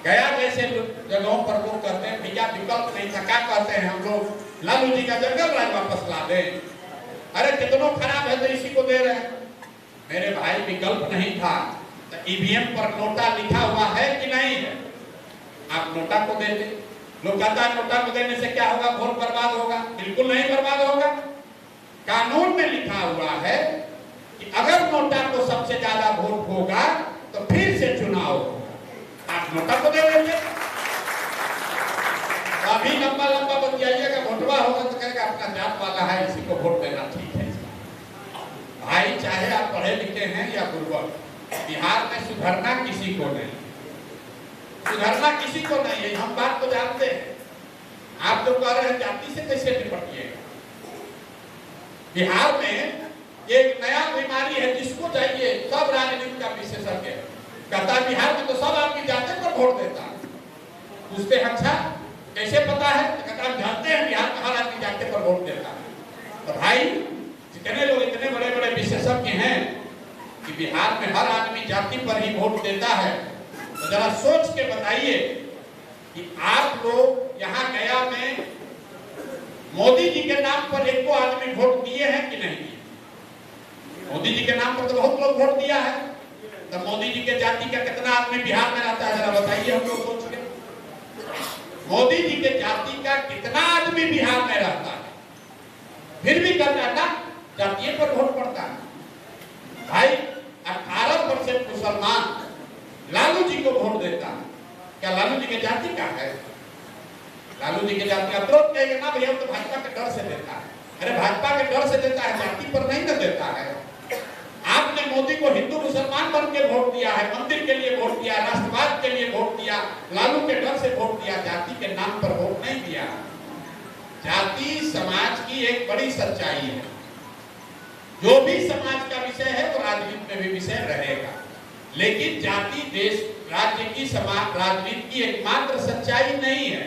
गया जैसे जगहों पर लोग कहते हैं भैया विकल्प नहीं था, क्या कहते हैं हम लोग, लालू जी का जंगल राज वापस ला दें। अरे कितनों खराब है तो इसी को दे रहे हैं। मेरे भाई, विकल्प नहीं था तो ईवीएम पर नोटा लिखा हुआ है कि नहीं है? आप नोटा को दे दे। लोग कहता है नोटा को देने से क्या होगा, वोट बर्बाद होगा। बिल्कुल नहीं बर्बाद होगा। कानून में लिखा हुआ है कि अगर नोटा को सबसे ज्यादा वोट होगा तो फिर से चुनाव होगा। आप नोटा को दे देंगे, अभी लंबा लंबा बतियाइएगा, वोटवा होगा तो कहेगा अपना जात वाला है, इसी को वोट देना ठीक है। भाई, चाहे आप पढ़े लिखे हैं या बुर्बक, बिहार में सुधरना किसी को नहीं, सुधरना किसी को नहीं है। हम बात को जानते हैं। आप जो कह रहे हैं जाति से कैसे निपटिएगा? बिहार में एक नया बीमारी है, जिसको चाहिए सब राजनीति का विशेषज्ञ कहता है बिहार में तो सब आदमी जाते पर वोट देता है। पूछते हैं अच्छा कैसे पता है? तो कहता है जानते हैं बिहार में हर आदमी जाते पर वोट देता है। तो भाई, जितने लोग इतने बड़े बड़े विशेषज्ञ हैं कि बिहार में हर आदमी जाति पर ही वोट देता है, तो जरा सोच के बताइए कि आप लोग यहाँ गया में मोदी जी के नाम पर एक को आदमी वोट दिए हैं कि नहीं दिए? मोदी जी के नाम पर तो बहुत लोग वोट दिया है। तो मोदी जी के जाति का कितना आदमी बिहार में रहता है, जरा बताइए हम लोग सोच के। मोदी जी के जाति का कितना आदमी बिहार में रहता है, फिर भी कर्नाटक जातीय पर वोट पड़ता है। भाई, 18% मुसलमान लालू जी को वोट देता है। क्या लालू जी के जाति का है? लालू जी के जाति का तो कहेगा ना भैया, तो भाजपा के डर से देता है। अरे भाजपा के डर से देता है, जाति पर नहीं ना देता है। आपने मोदी को हिंदू मुसलमान बन के वोट दिया है, मंदिर के लिए वोट दिया, राष्ट्रवाद के लिए वोट दिया, लालू के डर से वोट दिया, जाति के नाम पर वोट नहीं दिया। जाति समाज की एक बड़ी सच्चाई है। जो भी समाज का विषय है वो राजनीति में भी विषय रहेगा, लेकिन जाति देश राज्य की समाज राजनीति की एकमात्र सच्चाई नहीं है।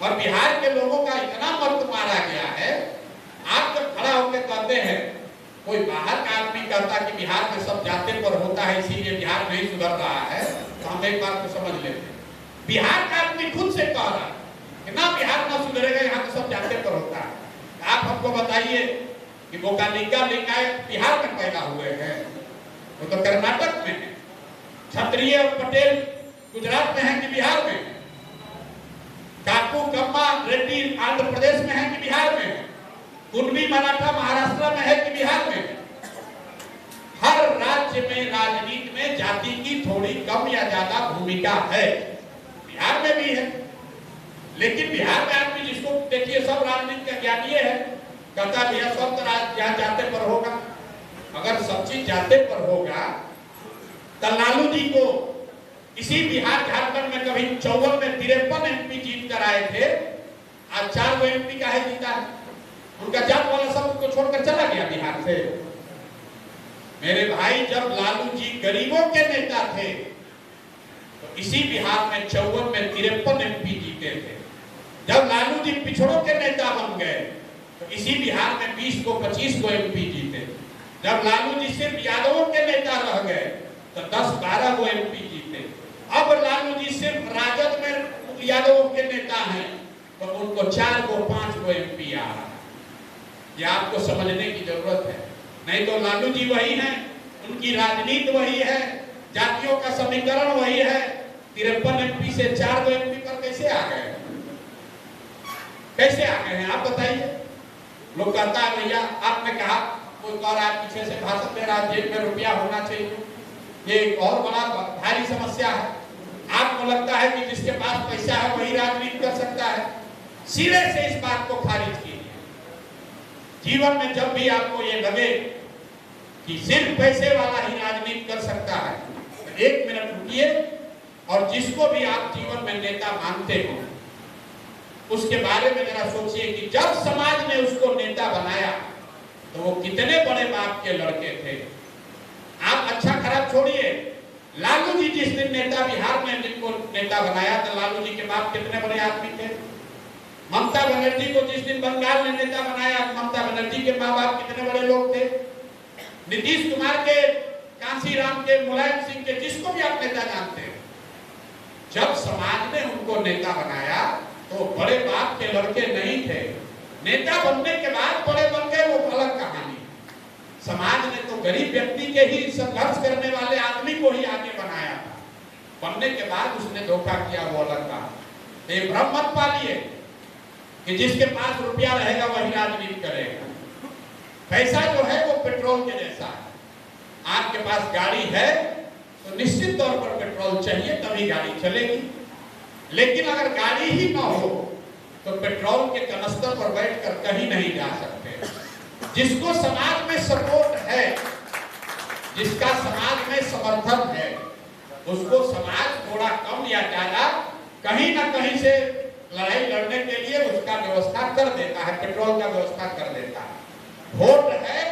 और बिहार के लोगों का इतना मत मारा गया है। आप जब खड़ा होकर कहते हैं, कोई बाहर का आदमी कहता कि बिहार में सब जाते पर होता है इसीलिए बिहार नहीं सुधर रहा है, तो हम एक बात को समझ लेते हैं। बिहार का आदमी खुद से कह रहा है कि ना बिहार ना सुधरेगा, यहाँ तो सब जाते पर होता है। आप हमको बताइए कि बोकालिका लिंगायत बिहार में पैदा हुए हैं, वो तो कर्नाटक में है। क्षत्रिय और पटेल गुजरात में है कि बिहार में? काकू कम्मा रेड्डी आंध्र प्रदेश में है कि बिहार में? कुर्मी मराठा महाराष्ट्र में है कि बिहार में? हर राज्य में राजनीति में जाति की थोड़ी कम या ज्यादा भूमिका है, बिहार में भी है। लेकिन बिहार में आदमी जिसको देखिए सब राजनीति का ज्ञानी है, कहता भैया सब तो यहाँ जाते पर होगा। अगर सब चीज जाते पर होगा तो लालू जी को इसी बिहार झारखंड में कभी 54 में 53 एमपी जीत कर आए थे, आज 4 एमपी का है जीता है। उनका जात वाला सब उसको छोड़कर चला गया बिहार से। मेरे भाई, जब लालू जी गरीबों के नेता थे तो इसी बिहार में 54 में 53 एमपी जीते थे। जब लालू जी पिछड़ों के नेता बन गए तो इसी बिहार में 20 को 25 को एमपी जीते। जब लालू जी सिर्फ यादवों के नेता रह गए तो 10-12 को एमपी जीते। अब लालू जी सिर्फ राजद में यादवों के नेता हैं तो उनको 4 को 5 को एमपी आ रहा है। ये आपको समझने की जरूरत है। नहीं तो लालू जी वही हैं, उनकी राजनीति वही है, जातियों का समीकरण वही है। 53 एमपी से 4 एमपी पर कैसे आ गए? कैसे आ गए हैं आप बताइए। लोग कहता है भैया आपने कहा, कोई कह रहा है पीछे से भाषण दे रहा है जेब में रुपया होना चाहिए, ये एक और बड़ा भारी समस्या है। आपको लगता है कि जिसके पास पैसा है वही राजनीति कर सकता है। सिरे से इस बात को खारिज कीजिए। जीवन में जब भी आपको ये लगे कि सिर्फ पैसे वाला ही राजनीति कर सकता है, तो 1 मिनट रुकिए और जिसको भी आप जीवन में नेता मानते हो उसके बारे में जरा सोचिए कि जब समाज ने उसको नेता बनाया तो वो कितने बड़े बाप के लड़के थे। आप अच्छा खराब छोड़िए, लालू जी जिस दिन नेता बिहार में जिनको नेता बनाया तो लालू जी के बाप कितने बड़े आदमी थे। ममता बनर्जी को जिस दिन बंगाल ने नेता बनाया, ममता बनर्जी के माँ बाप कितने बड़े लोग थे। नीतीश कुमार के, कांसीराम के, मुलायम सिंह के, जिसको भी आप नेता जानते हैं, जब समाज ने उनको नेता बनाया तो बड़े बाप के लड़के नहीं थे। नेता बनने के बाद बड़े बन गए, वो अलग कहानी। समाज ने तो गरीब व्यक्ति के ही संघर्ष करने वाले आदमी को ही आगे बनाया था, बनने के बाद उसने धोखा किया, वो अलग कहा। ये भ्रम मत पालिए कि जिसके पास रुपया रहेगा वही राजनीति करेगा। पैसा जो है वो पेट्रोल के जैसा है। आपके पास गाड़ी है तो निश्चित तौर पर पेट्रोल चाहिए तभी गाड़ी चलेगी, लेकिन अगर गाड़ी ही ना हो तो पेट्रोल के कनस्तर पर बैठकर कहीं नहीं जा सकते। जिसको समाज में सपोर्ट है, जिसका समाज में समर्थन है, उसको समाज थोड़ा कम या ज्यादा कहीं ना कहीं से लड़ाई लड़ने के लिए उसका व्यवस्था कर देता है, पेट्रोल का व्यवस्था कर देता है। वोट है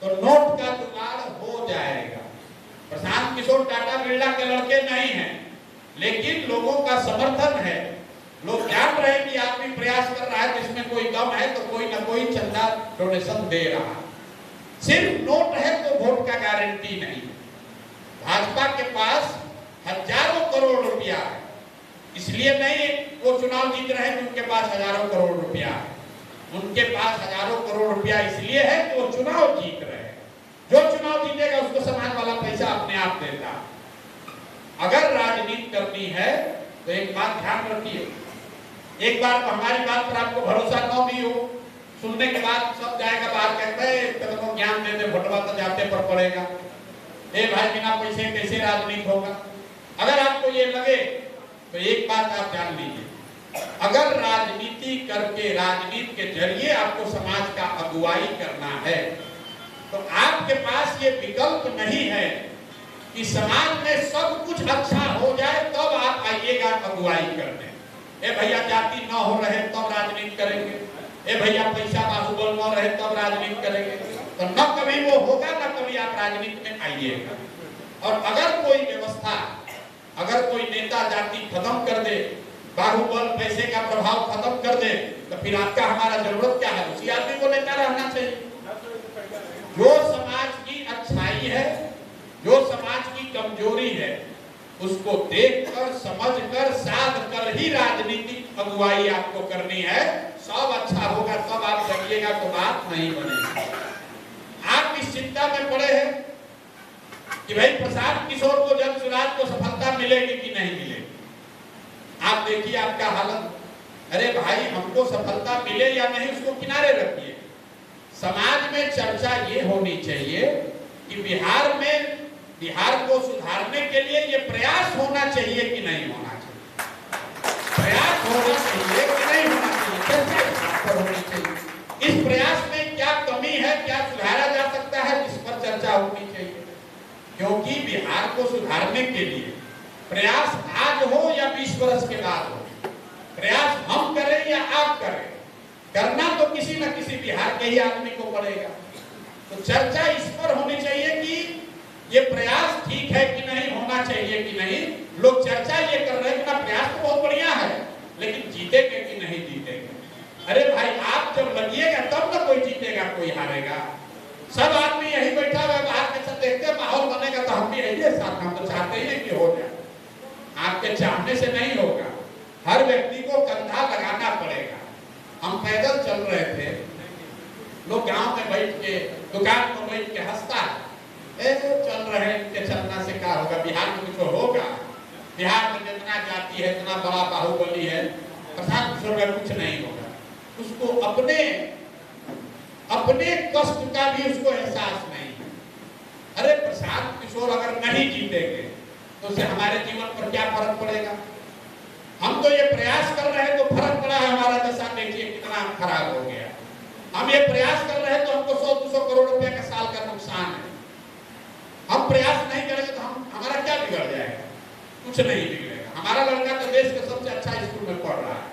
तो नोट का जुगाड़ हो जाएगा। प्रशांत किशोर टाटा बिरला के लड़के नहीं हैं, लेकिन लोगों का समर्थन है। लोग जान रहे हैं कि आदमी प्रयास कर रहा है, जिसमें कोई दम है तो कोई ना कोई चंदा डोनेशन दे रहा। सिर्फ नोट है तो वोट का गारंटी नहीं। भाजपा के पास हजारों करोड़ रुपया है, इसलिए नहीं वो चुनाव जीत रहे हैं कि उनके पास हजारों करोड़ रुपया है। उनके पास हजारों करोड़ रुपया इसलिए है कि वो चुनाव जीत रहे हैं। जो चुनाव जीतेगा उसको समाज वाला पैसा अपने आप देता। अगर राजनीति करनी है तो एक बात ध्यान रखिए, एक बार हमारी बात पर आपको भरोसा न भी हो, सुनने के बाद सब जाएगा बाहर कहते हैं तो ज्ञान देते, भोटवा तो जाते पर पड़ेगा। ए भाई बिना पैसे कैसे राजनीति होगा। अगर आपको ये लगे तो एक बात आप जान लीजिए, अगर राजनीति करके, राजनीति के जरिए आपको समाज का अगुवाई करना है तो आपके पास ये विकल्प नहीं है कि समाज में सब कुछ अच्छा हो जाए तब आप आइएगा अगुवाई करने। ए भैया जाति न हो रहे तब राजनीति करेंगे, ए भैया पैसा बाहुबल न रहे तब राजनीति करेंगे, तो न कभी वो होगा न कभी आप राजनीति में आइएगा। और अगर कोई व्यवस्था, अगर कोई नेता जाति खत्म कर दे, बाहुबल पैसे का प्रभाव खत्म कर दे, तो फिर आपका हमारा जरूरत क्या है? उसी आदमी को नेता रहना चाहिए। जो समाज की अच्छाई है, जो समाज की कमजोरी है, उसको देखकर, समझकर, साध कर ही राजनीतिक अगुवाई आपको करनी है। सब अच्छा होगा तब आप करिएगा तो बात नहीं बनेगी। आप इस चिंता में पड़े हैं कि भाई प्रशांत किशोर को, जन सुराज को सफलता मिलेगी कि नहीं मिलेगी। आप देखिए आपका हालत। अरे भाई हमको सफलता मिले या नहीं उसको किनारे रखिए। समाज में चर्चा ये होनी चाहिए कि बिहार को सुधारने के लिए ये प्रयास होना चाहिए कि नहीं होना चाहिए। प्रयास होना चाहिए कि नहीं होना चाहिए, चर्चा इस पर होनी चाहिए। इस प्रयास में क्या कमी है, क्या सुधारा जा सकता है, इस पर चर्चा होनी चाहिए। क्योंकि बिहार को सुधारने के लिए प्रयास आज हो या 20 वर्ष के बाद हो, प्रयास हम करें या आप करें, करना तो किसी न किसी बिहार के ही आदमी को पड़ेगा। तो चर्चा इस पर होनी चाहिए कि ये प्रयास ठीक है कि नहीं, होना चाहिए कि नहीं। लोग चर्चा ये कर रहे हैं कि ना प्रयास तो बहुत बढ़िया है, लेकिन जीतेंगे कि नहीं जीतेंगे। अरे भाई आप जब लगिएगा तब ना कोई जीतेगा कोई हारेगा। सब आदमी यही बैठा हुआ बाहर के साथ देखते माहौल बनेगा तो हम भी यही साथ, हम तो चाहते ही नहीं कि हो जाए। आपके चाहने से नहीं होगा, हर व्यक्ति को कंधा लगाना पड़ेगा। हम पैदल चल रहे थे, लोग गांव में बैठ के, दुकान में बैठ के हंसता है, चल रहे हैं, इनके चलना से क्या होगा, बिहार में कुछ होगा। बिहार में जितना जाति है, इतना बड़ा बाहुबली है, प्रशांत किशोर का कुछ नहीं होगा। उसको अपने अपने कष्ट का भी उसको एहसास नहीं है। अरे प्रशांत किशोर अगर नहीं जीतेंगे तो उससे हमारे जीवन पर क्या फर्क पड़ेगा? हम तो ये प्रयास कर रहे हैं तो फर्क पड़ा है, हमारा दशा देखिए कितना खराब हो गया। हम ये प्रयास कर रहे हैं तो हमको 100-200 करोड़ रुपए का साल का नुकसान है। हम प्रयास नहीं करेंगे तो हमारा क्या बिगड़ जाएगा? कुछ नहीं बिगड़ेगा। हमारा लड़का तो देश के सबसे अच्छा स्कूल में पढ़ रहा है।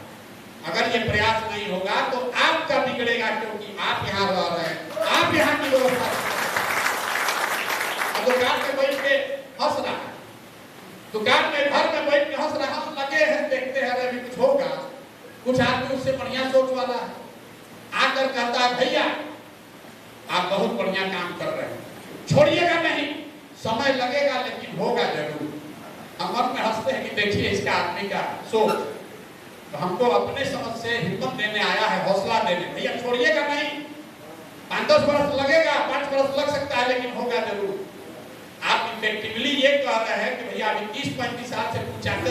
अगर ये प्रयास नहीं होगा तो आपका बिगड़ेगा, क्योंकि आप यहाँ रह रहे हैं, आप यहाँ की व्यवस्था। दुकान में बैठ के हंस रहा है, दुकान में घर में बैठ के हंस रहा है, हम लगे हैं देखते हैं अभी कुछ होगा। कुछ आदमी उससे बढ़िया सोच वाला है, आकर कहता है भैया आप बहुत बढ़िया काम कर रहे हैं, छोड़िएगा नहीं, समय लगेगा लेकिन होगा जरूर। हम मन में हंसते हैं कि देखिए इसका आदमी का सोच। तो हमको अपने समझ से हिम्मत देने आया है, हौसला देने, भैया छोड़िएगा नहीं, 5-10 वर्ष लगेगा, 5 वर्ष लग सकता है लेकिन होगा जरूर। आप इफेक्टिवली ये कह रहे हैं कि भैया अभी 30-35 साल से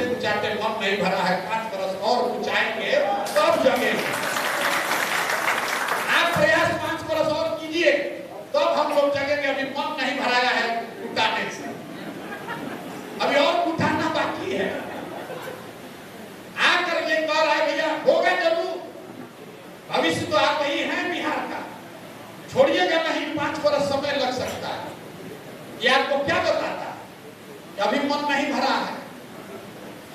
कुचाते मन नहीं भरा है, 5 वर्ष और कुचाएंगे तब जगेंगे। आप प्रयास 5 वर्ष और कीजिए तब हम लोग जगेंगे। अभी मन नहीं भराया है कुटाने से, अभी और कुटाना बाकी है। आकर ये कह रहा है भैया होगा जरूर, भविष्य तो आप ही हैं बिहार का, छोड़िएगा नहीं, 5 वर्ष समय लग सकता है। ये आपको क्या बताता है? अभी मन नहीं भरा है,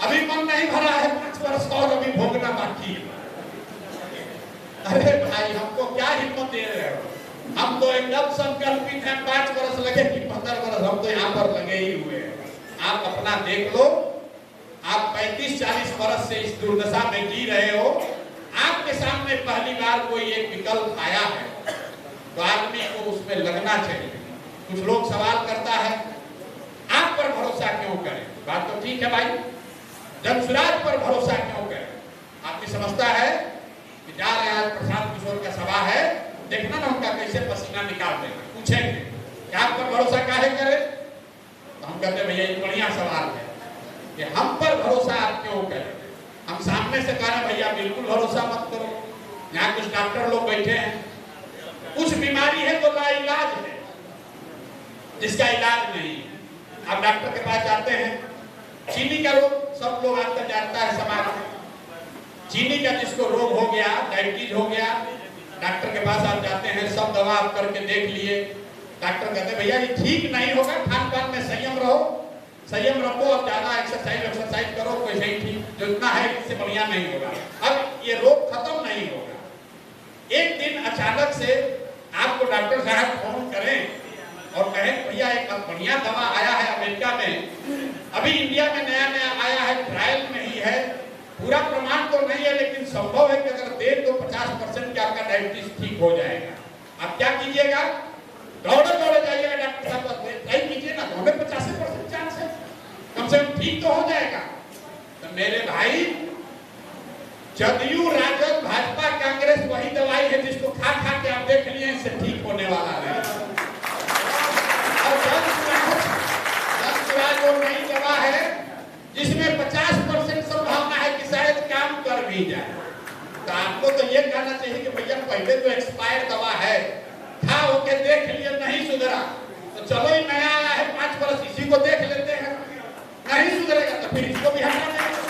अभी मन नहीं भरा है, 5 वर्ष और अभी भोगना बाकी है। अरे भाई हमको क्या हिम्मत दे रहे हो? हम तो एकदम संकल्पित हैं, 5 वर्ष लगे कि 15 वर्ष, हम तो यहाँ पर लगे ही हुए हैं। आप अपना देख लो, आप 35-40 वर्ष से इस दुर्दशा में जी रहे हो। आपके सामने पहली बार कोई एक विकल्प आया है तो आदमी को उसमें लगना चाहिए। कुछ लोग सवाल करता है आप पर भरोसा क्यों करें? बात तो ठीक है भाई, जनसुराज पर भरोसा क्यों करें? आदमी समझता है कि जा रहे हैं प्रशांत किशोर का सभा है, देखना ना उनका कैसे पसीना निकाल देंगे, पूछेंगे कि आप पर भरोसा काहे करें? तो हम कहते हैं भैया ये बढ़िया सवाल है कि हम पर भरोसा आप क्यों करें। हम सामने से कह रहे भैया बिल्कुल भरोसा मत करो। यहाँ कुछ डॉक्टर लोग बैठे हैं, कुछ बीमारी है तो लाइलाज है, जिसका इलाज नहीं है। आप डॉक्टर के पास जाते हैं, चीनी का रोग सब लोग आजकल जानता है समाज में, चीनी का जिसको रोग हो गया, डायबिटीज हो गया, डॉक्टर के पास आप जाते हैं, सब दवा आप करके देख लिए, डॉक्टर कहते हैं भैया ये ठीक नहीं होगा, खान पान में संयम रहो, संयम रखो, अब ज्यादा एक्सरसाइज करो, कोई सही ठीक जो इतना है इससे बढ़िया नहीं होगा, अब ये रोग खत्म नहीं होगा। एक दिन अचानक से आपको डॉक्टर साहब फोन करें और कहें भैया एक बढ़िया दवा आया है अमेरिका में, अभी इंडिया में नया आया है, ट्रायल में ही है, पूरा प्रमाण तो नहीं है लेकिन संभव है कि अगर दे तो 50% का आपका डायबिटीज ठीक हो जाएगा। आप क्या कीजिएगा? दौड़े जाइएगा डॉक्टर साहब पास, ट्राई कीजिए ना, तो हमें 85% चांस है, कम से कम ठीक तो हो जाएगा। तो मेरे भाई जदयू, राजद, भाजपा, कांग्रेस वही दवाई है जिसको खा के आप देख लिए इससे ठीक होने वाला नहीं। और जनसुराज वो नई दवा है जिसमें 50% संभावना है कि शायद काम कर भी जाए। तो आपको तो ये कहना चाहिए कि भैया पहले तो एक्सपायर दवा है, खा होके देख लिए नहीं सुधरा तो चलो ही नया आया है 5 वर्ष इसी को देख लेते हैं, नहीं सुधरेगा तो फिर इसको भी हटा देंगे।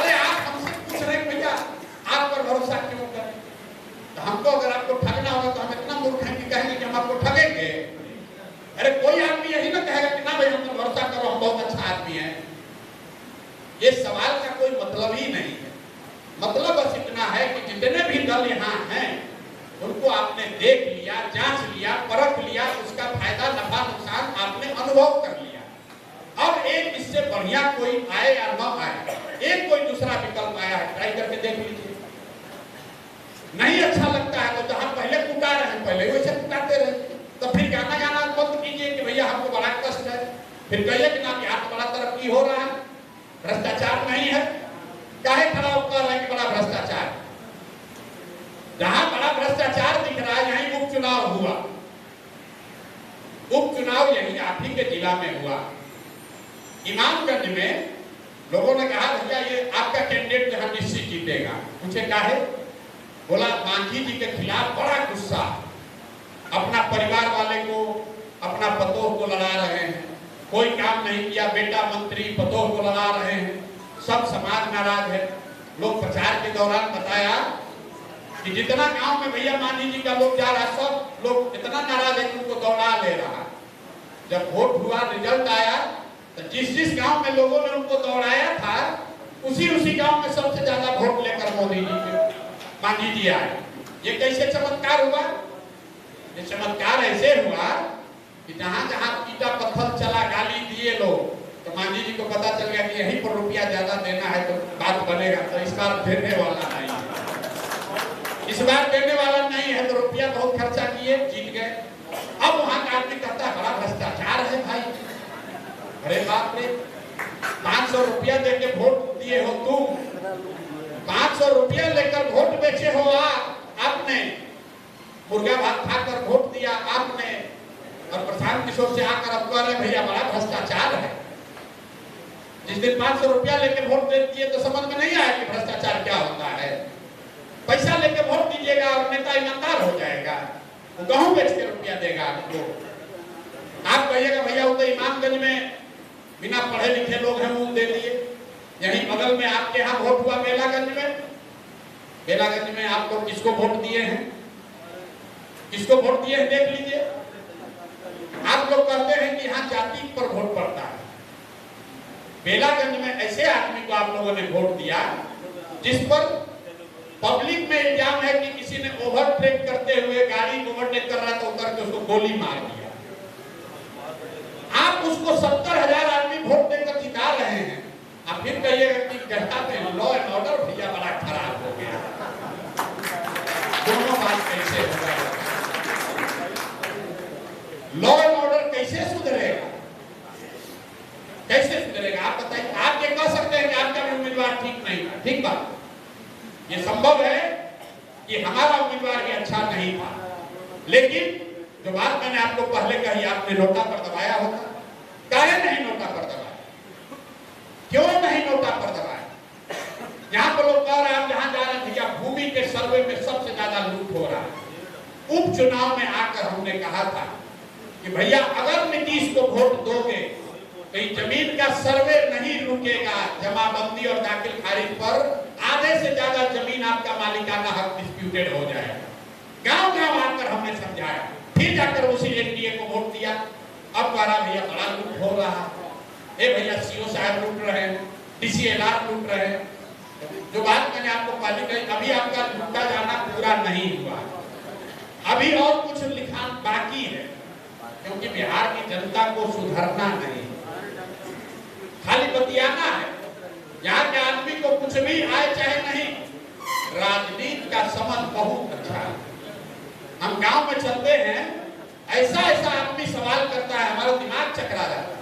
अरे आप हमसे पूछ रहे भैया आप पर भरोसा क्यों करें? तो हमको अगर आपको ठगना होगा तो हम इतना मूर्ख हैं कि कहेंगे कि हम आपको ठगेंगे? अरे कोई आदमी यही ना कहेगा कि ना भाई हम पर भरोसा करो, हम बहुत अच्छा आदमी है। ये सवाल का कोई मतलब ही नहीं है। मतलब बस इतना है कि जितने भी दल यहाँ हैं उनको आपने देख लिया, जांच लिया, परख लिया, उसका फायदा नफा नुकसान आपने अनुभव कर लिया। अब एक इससे बढ़िया कोई आए या न आए, एक कोई दूसरा विकल्प आया है, ट्राई करके देख लीजिए। नहीं अच्छा लगता है तो जहां पहले कुटा रहे हैं पहले वैसे कुटाते रहे, तो फिर गाना बंद कीजिए कि भैया हमको बड़ा कष्ट है, फिर कहिए कि ना बिहार में बड़ा तरक्की हो रहा है, भ्रष्टाचार नहीं है। काहे खड़ा कर रहे हैं कि बड़ा भ्रष्टाचार? जहां बड़ा भ्रष्टाचार दिख रहा है यहीं उपचुनाव हुआ, उपचुनाव यही आप ही के जिला में हुआ। इमामगंज में लोगों ने कहा भैया ये आपका कैंडिडेट जो है निश्चित जीतेगा। पूछे काहे? बोला मांझी जी के खिलाफ बड़ा गुस्सा, अपना परिवार वाले को, अपना पतोह को लड़ा रहे हैं, कोई काम नहीं किया, बेटा मंत्री पतोह को लड़ा रहे हैं, सब समाज नाराज है। लोग प्रचार के दौरान बताया कि जितना गांव में भैया मांझी जी का लोग जा रहा, सब लोग इतना नाराज है कि उनको दौड़ा ले रहा। जब वोट हुआ, रिजल्ट आया, तो जिस गांव में लोगों ने उनको दौड़ाया था, उसी गांव में सबसे ज्यादा वोट लेकर मोदी जी के मांझी जी आए। ये कैसे चमत्कार हुआ? ये चमत्कार ऐसे हुआ कि जहां जहां ईटा पत्थर चला, गाली दिए लोग, तो मांझी जी को पता चल गया कि यहीं पर रुपया ज्यादा देना है तो बात बनेगा। तो इस बार देने वाला नहीं है, इस बार देने वाला नहीं है, तो रुपया बहुत खर्चा किए, जीत गए। अब वहां का आदमी कहता है बड़ा भ्रष्टाचार है भाई। अरे बाप रे, 500 रुपया देके वोट दिए हो तुम, 500 रुपया लेकर वोट बेचे हो आपने, मुर्गा भात खाकर वोट दिया आपने, और प्रशांत किशोर से आकर अब कह रहे भैया बड़ा भ्रष्टाचार है। जिस दिन 500 रुपया लेके वोट दे दिए तो समझ में नहीं आया कि भ्रष्टाचार क्या होता है। पैसा लेके वोट दीजिएगा और नेता ईमानदार हो जाएगा, वो गेहूं बेच के रुपया देगा आपको। आप कहिएगा भैया वो तो इमामगंज में बिना पढ़े लिखे लोग हैं, मुंह दे दिए। यहीं बगल में आपके यहाँ वोट हुआ बेलागंज में आप लोग किसको वोट दिए हैं? किसको वोट दिए हैं देख लीजिए। आप लोग कहते हैं कि यहाँ जाति पर वोट पड़ता है। बेलागंज में ऐसे आदमी को आप लोगों ने वोट दिया जिस पर पब्लिक में इल्जाम है कि किसी ने ओवरटेक करते हुए गाड़ी ओवरटेक कर रहा था, उतर के उसको गोली मार दिया। आप उसको 70,000 आदमी वोट देकर जिता रहे हैं, आप फिर कहिएगा कि कहते हैं लॉ एंड ऑर्डर भैया बड़ा खराब हो गया। दोनों बात कैसे होगा? लॉ एंड ऑर्डर कैसे सुधरेगा? कैसे सुधरेगा आप बताइए। आप ये कह सकते हैं कि आपका भी उम्मीदवार ठीक नहीं था, ठीक बात, ये संभव है कि हमारा उम्मीदवार भी अच्छा नहीं था, लेकिन जो बात मैंने आपको पहले कही, आपने नोटा पर दबाया होगा। काहे नहीं नोटा पर दबाया? क्यों नहीं नोटा पर दबाया? यहाँ पर लोग कह रहे हैं आप जहां जा रहे हैं भैया भूमि के सर्वे में सबसे ज्यादा लूट हो रहा है। उपचुनाव में आकर हमने कहा था कि भैया अगर नीतीश को वोट दोगे तो जमीन का सर्वे नहीं रुकेगा, जमाबंदी और दाखिल खारिज पर आधे से ज्यादा जमीन आपका मालिकाना हक डिस्प्यूटेड हो जाएगा। गांव गांव आकर हमने समझाया, फिर जाकर उसी एनडीए को वोट दिया। अब कह रहा भैया बड़ा लूट हो रहा है, भैया सीओ साहब लूट रहे हैं, डीसीएलआर लूट रहे हैं। जो बात मैंने आपको पहले कही, अभी आपका लूटा जाना पूरा नहीं हुआ, अभी और कुछ लिखान बाकी है, क्योंकि बिहार की जनता को सुधरना नहीं, खाली बतियाना है। यहाँ के आदमी को कुछ भी आए चाहे नहीं, राजनीति का समझ बहुत अच्छा है। हम गांव में चलते हैं, ऐसा ऐसा आदमी सवाल करता है, हमारा दिमाग चकरा जाता है।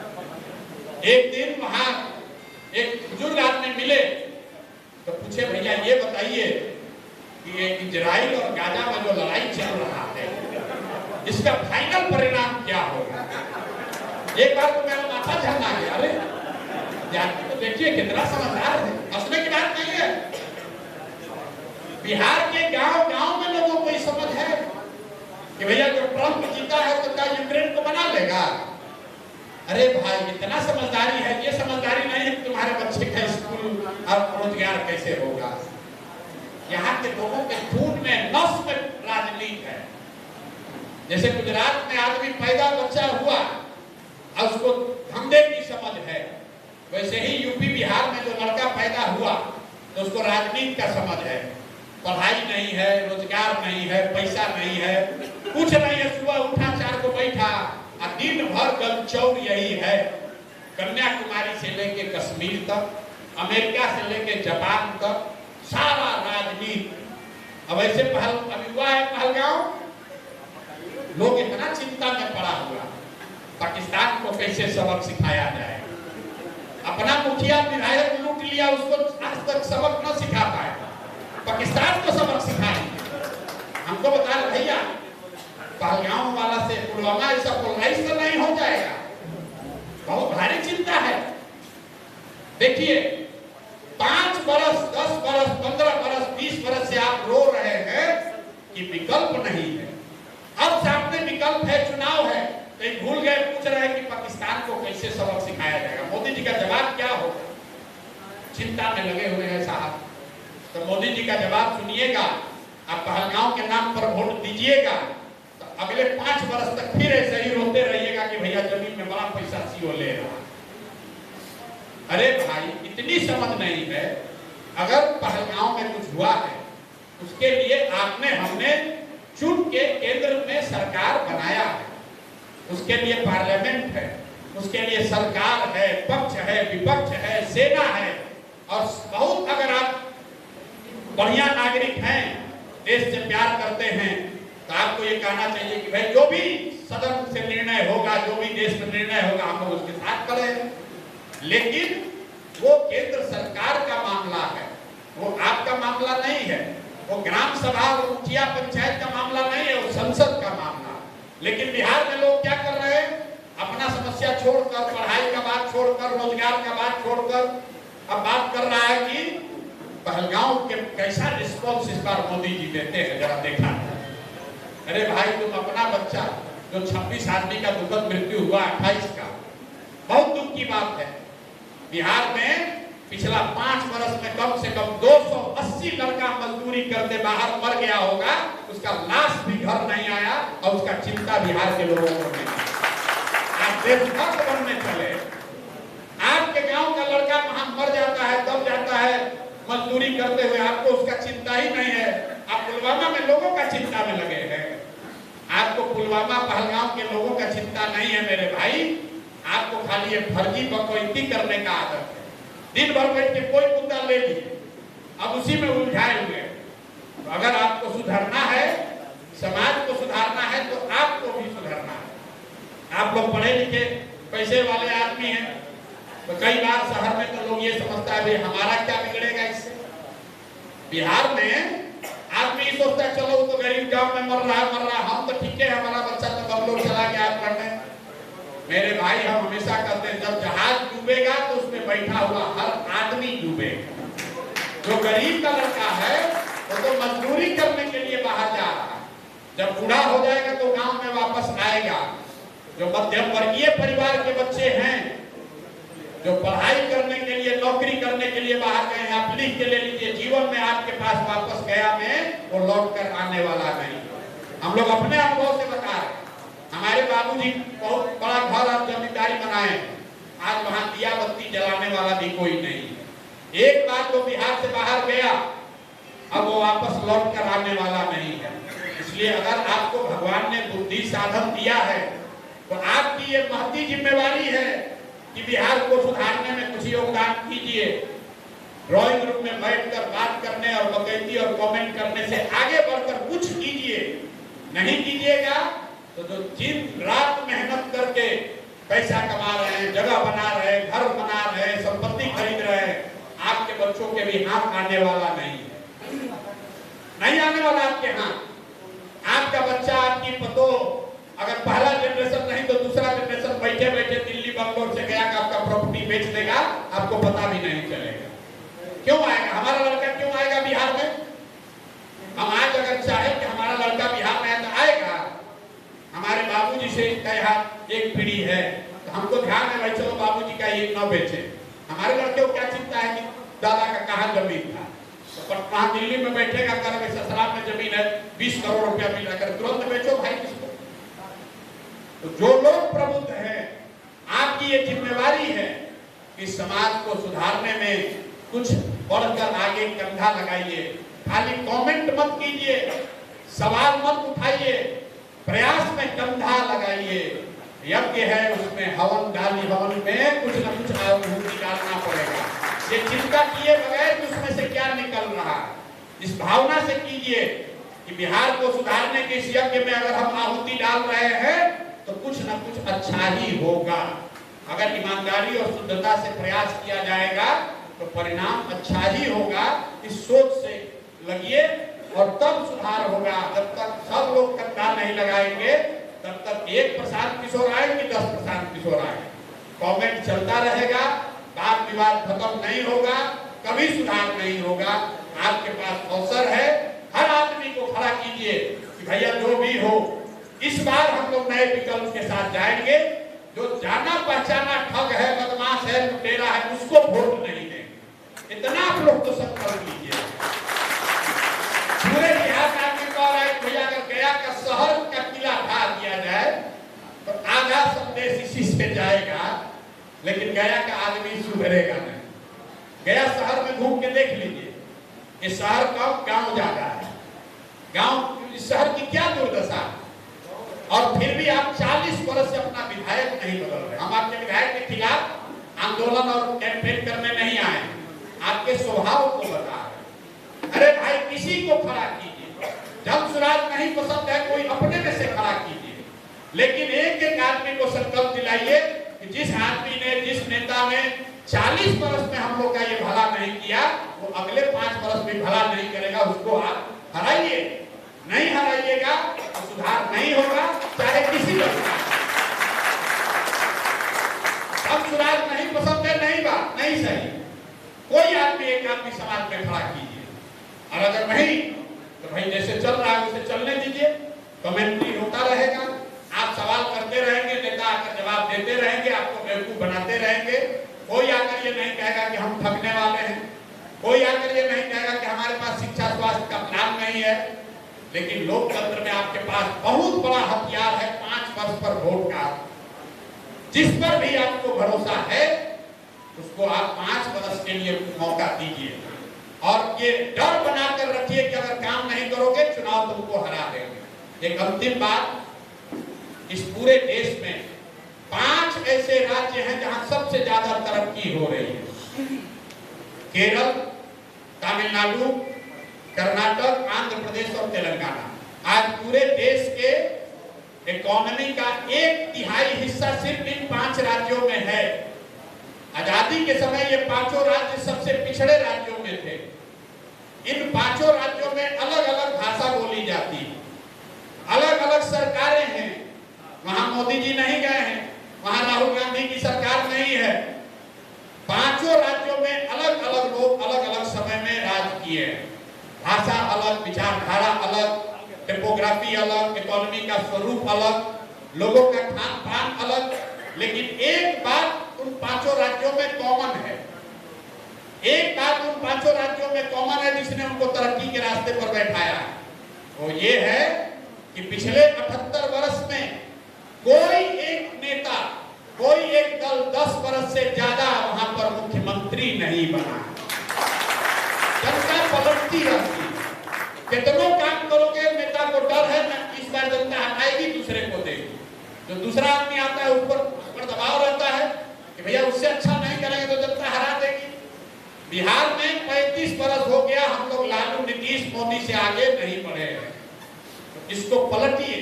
एक दिन वहां एक बुजुर्ग आदमी मिले तो पूछे भैया ये बताइए कि ये इजराइल और गाजा में जो लड़ाई चल रहा है इसका फाइनल परिणाम क्या होगा? एक बार तो मेरा माथा झरना गया। अरे तो देखिए कितना समझदार है, हंसने की बात नहीं है। बिहार के गांव गांव में लोगों को ये समझ है कि भैया जो ट्रंप जीता है तो क्या यूक्रेन को बना लेगा? अरे भाई इतना समझदारी है, ये समझदारी नहीं है कि तुम्हारे बच्चे का स्कूल और रोजगार कैसे होगा। यहाँ के लोगों के खून में, नस में राजनीति है। जैसे गुजरात में आदमी पैदा बच्चा हुआ और उसको धंधे की समझ है, वैसे ही यूपी बिहार में जो लड़का पैदा हुआ तो उसको राजनीति का समझ है। पढ़ाई नहीं है, रोजगार नहीं है, पैसा नहीं है, कुछ नहीं है। सुबह उठा 4 को बैठा और दिन भर गलचौर यही है। कन्याकुमारी से लेके कश्मीर तक, अमेरिका से लेके जापान तक, सारा राजनीति। अब ऐसे अभी हुआ है पहलगांव, लोग इतना चिंता में पड़ा हुआ, पाकिस्तान को कैसे सबक सिखाया जाए। अपना मुखिया विधायक लूट लिया, उसको आज तक सबक न सिखा पाए, पाकिस्तान को सबक सिखाएंगे। हमको बता रहे भैया पहलगाम वाला से पुलवामा ऐसा पोलराइज तो नहीं हो जाएगा, बहुत भारी चिंता है। देखिए 5 बरस, 10 बरस, 15 बरस, 20 बरस से आप रो रहे हैं कि विकल्प नहीं है। अब सामने विकल्प है, चुनाव है, तो भूल गए, पूछ रहे हैं कि पाकिस्तान को कैसे सबक सिखाया जाएगा। मोदी जी का जवाब क्या होगा? चिंता में लगे हुए हैं साहब। तो मोदी जी का जवाब सुनिएगा, आप पहलगांव के नाम पर वोट दीजिएगा, तो अगले 5 बरस तक फिर ऐसे ही रोते रहिएगा कि भैया जमीन में बड़ा पैसा सीओ ले रहा। अरे भाई, इतनी समझ नहीं है। अगर पहलगांव में कुछ हुआ है, उसके लिए आपने हमने चुन के केंद्र में सरकार बनाया है, उसके लिए पार्लियामेंट है, उसके लिए सरकार है, पक्ष है, विपक्ष है, सेना है, और बहुत अगर आप बढ़िया नागरिक हैं, देश से प्यार करते हैं, तो आपको ये कहना चाहिए कि भाई जो भी सदन से निर्णय होगा, जो भी देश में निर्णय होगा, हम लोग उसके साथ करें। लेकिन वो केंद्र सरकार का मामला है, वो आपका मामला नहीं है, वो ग्राम सभा और मुखिया पंचायत का मामला नहीं है, वो संसद का मामला। लेकिन बिहार में लोग क्या कर रहे हैं? अपना समस्या छोड़कर, पढ़ाई का बात छोड़कर, रोजगार का बात छोड़कर अब बात कर रहा है कि पहलगांव के कैसा रिस्पॉन्स इस बार मोदी जी देते हैं, जरा देखा। अरे भाई, तुम अपना बच्चा जो 26 आदमी का दुखद मृत्यु हुआ 28 का, बहुत दुख की बात है। बिहार में पिछला 5 वर्ष में कम से कम 280 लड़का मजदूरी करते बाहर मर गया होगा, उसका लाश भी घर नहीं आया, और उसका चिंता बिहार के लोगों को नहीं। आप देशभक्त बनने चले, आपके गांव का लड़का वहां मर जाता है, दब जाता है मजदूरी करते हुए, आपको उसका चिंता ही नहीं है। आप पुलवामा में लोगों का चिंता में लगे हैं, आपको पुलवामा पहलगांव के लोगों का चिंता नहीं है मेरे भाई। आपको खाली ये फर्जी बकौती करने का आदत है। दिन भर बैठ के कोई मुद्दा ले लीजिए, अब उसी में उलझाए हुए। तो अगर आपको सुधरना है, समाज को सुधारना है, तो आपको भी सुधरना है। आप लोग पढ़े लिखे पैसे वाले आदमी हैं, तो कई बार शहर में तो लोग ये समझता है भाई हमारा क्या बिगड़ेगा इससे। बिहार में आदमी सोचता है चलो तो गरीब गांव में मर रहा है, हम तो ठीक है, हमारा बच्चा तो बंगलोर चला गया पढ़ने। मेरे भाई, हम हमेशा कहते हैं जब जहाज डूबेगा तो उसमें बैठा हुआ हर आदमी डूबेगा। जो गरीब का लड़का है वो तो मजदूरी करने के लिए बाहर जा रहा है, जब बूढ़ा हो जाएगा तो गांव में वापस आएगा। जो मध्यम वर्गीय परिवार के बच्चे हैं, जो पढ़ाई करने के लिए, नौकरी करने के लिए बाहर गए हैं, आप लिख के ले लीजिए, जीवन में आपके पास वापस गया में वो लौट कर आने वाला नहीं। हम लोग अपने अनुभव से बता रहे हैं। हमारे बाबूजी बहुत बड़ा घर और जमींदारी बनाए, आज वहां दिया बत्ती जलाने वाला भी कोई नहीं। एक बार तो बिहार से बाहर गया, अब वो वापस लौट कर आने वाला नहीं है। इसलिए अगर आपको भगवान ने बुद्धि साधन दिया है, तो आपकी ये महती जिम्मेवारी है कि बिहार को सुधारने में कुछ योगदान कीजिए। ड्राइंग रूम में बैठकर बात करने और बकैती और कमेंट करने से आगे बढ़कर कुछ कीजिए। नहीं कीजिएगा तो जो दिन रात मेहनत करके पैसा कमा रहे हैं, जगह बना रहे हैं, घर बना रहे हैं, संपत्ति खरीद रहे हैं, आपके बच्चों के भी हाथ आने वाला नहीं आने वाला आपके हाथ। आपका बच्चा, आपकी पतो, अगर पहला जनरेशन नहीं तो दूसरा जनरेशन बैठे बैठे दिल्ली बंगलोर से गया का आपका प्रॉपर्टी बेच देगा, आपको पता भी नहीं चलेगा। क्यों आएगा हमारा लड़का, क्यों आएगा बिहार में? हम आज अगर चाहे कि हमारा लड़का बिहार में आए तो आएगा। हमारे बाबूजी से कहा एक पीढ़ी है, तो हमको ध्यान है भाई चलो बाबूजी का ये न बेचे। हमारे लड़के को क्या चिंता है कि दादा का कहाँ जमीन था, तो वहां दिल्ली में बैठेगा, कर ससुराल में जमीन है, 20 करोड़ रुपया मिल रहा है, तुरंत बेचो भाई किसको। तो जो लोग प्रबुद्ध हैं, आपकी ये जिम्मेवारी है कि समाज को सुधारने में कुछ बढ़कर आगे कंधा लगाइए। खाली कमेंट मत कीजिए, सवाल मत उठाइए, प्रयास में कंधा लगाइए। यज्ञ है उसमें हवन डाली, हवन में कुछ न कुछ आहुति डालना पड़ेगा। ये चिंता किए बगैर उसमें से क्या निकल रहा है, इस भावना से कीजिए कि बिहार को सुधारने के इस यज्ञ में अगर हम आहुति डाल रहे हैं तो कुछ न कुछ अच्छा ही होगा। अगर ईमानदारी और शुद्धता से प्रयास किया जाएगा तो परिणाम अच्छा ही होगा। इस सोच से लगिए और तब सुधार होगा। जब तक सब लोग कंधा नहीं लगाएंगे तब तक एक प्रशांत किशोर आए कि 10 प्रशांत किशोर आए, कमेंट चलता रहेगा, वाद विवाद खत्म नहीं होगा, कभी सुधार नहीं होगा। आपके पास अवसर है, हर आदमी को खड़ा कीजिए कि भैया जो भी हो, इस बार हम लोग नए विकल्प के साथ जाएंगे। जो जाना पहचाना ठग है, बदमाश है, लुटेरा है, उसको वोट नहीं देंगे। इतना आप लोग तो संकल्प लीजिए। पूरे बिहार में आदमी कह रहा है भैया अगर गया का शहर का किला ढा दिया जाए तो आधा संदेश इसी से जाएगा, लेकिन गया का आदमी सुधरेगा नहीं। गया शहर में घूम के देख लीजिए, ये शहर कम गांव ज्यादा है। गांव इस शहर की क्या दुर्दशा, और फिर भी आप 40 वर्ष से अपना विधायक नहीं बदल रहे। हम आपके विधायक के खिलाफ आंदोलन और कैंपेन करने नहीं आए, आपके स्वभाव को बता रहे। अरे भाई किसी को खड़ा कीजिए, जन सुराज नहीं पसंद है कोई अपने में से खड़ा कीजिए, लेकिन एक एक आदमी को संकल्प दिलाइए कि जिस आदमी ने, जिस नेता ने 40 वर्ष में हम लोग का ये भला नहीं किया, वो अगले 5 वर्ष में भला नहीं करेगा। उसको आप हराइए। नहीं हराइएगा तो सुधार नहीं होगा, चाहे किसी का। अब सुधार नहीं पसंद है, नहीं बात नहीं सही, कोई आदमी एक आदमी समाज में खड़ा कीजिए। और अगर नहीं तो भाई जैसे चल रहा है उसे चलने दीजिए, कमेंट्री होता रहेगा, आप सवाल करते रहेंगे, नेता आकर जवाब देते रहेंगे, आपको बेवकूफ बनाते रहेंगे। कोई आकर ये नहीं कहेगा कि हम ठगने वाले हैं, कोई आकर ये नहीं कहेगा कि हमारे पास शिक्षा स्वास्थ्य का प्लान नहीं है। लेकिन लोकतंत्र में आपके पास बहुत बड़ा हथियार है 5 वर्ष पर वोट का। जिस पर भी आपको भरोसा है उसको आप 5 वर्ष के लिए मौका दीजिए, और ये डर बनाकर रखिए कि अगर काम नहीं करोगे चुनाव तुमको हरा देंगे। एक अंतिम बात, इस पूरे देश में 5 ऐसे राज्य हैं जहां सबसे ज्यादा तरक्की हो रही है। केरल, तमिलनाडु, कर्नाटक, आंध्र प्रदेश और तेलंगाना। आज पूरे देश के इकोनॉमी का 1/3 हिस्सा सिर्फ इन 5 राज्यों में है। आजादी के समय ये 5 राज्य सबसे पिछड़े राज्यों में थे। इन 5 राज्यों में अलग अलग भाषा बोली जाती है, अलग अलग सरकारें हैं। वहां मोदी जी नहीं गए हैं, वहां राहुल गांधी की सरकार नहीं है। 5 राज्यों में अलग अलग लोग अलग अलग समय में राज किए हैं। भाषा अलग, विचारधारा अलग, टेपोग्राफी अलग, इकोनॉमी का स्वरूप अलग, लोगों का खान पान अलग, लेकिन एक बात उन 5 राज्यों में कॉमन है। एक बात उन 5 राज्यों में कॉमन है जिसने उनको तरक्की के रास्ते पर बैठाया है, वो ये है कि पिछले 78 वर्ष में कोई एक नेता, कोई एक दल 10 वर्ष से ज्यादा वहां पर मुख्यमंत्री नहीं बना। जनता पलटती रहती है। कितनों काम करोगे, नेता को डर है ना, इस बार जनता हटाएगी, दूसरे को देगी। जो दूसरा आदमी आता है उस पर दबाव रहता है कि भैया उससे अच्छा नहीं करेंगे तो जनता हरा देगी। बिहार में 35 वर्ष हो गया, हम लोग लालू, नीतीश, मोदी से आगे नहीं बढ़े हैं। तो इसको पलटिए,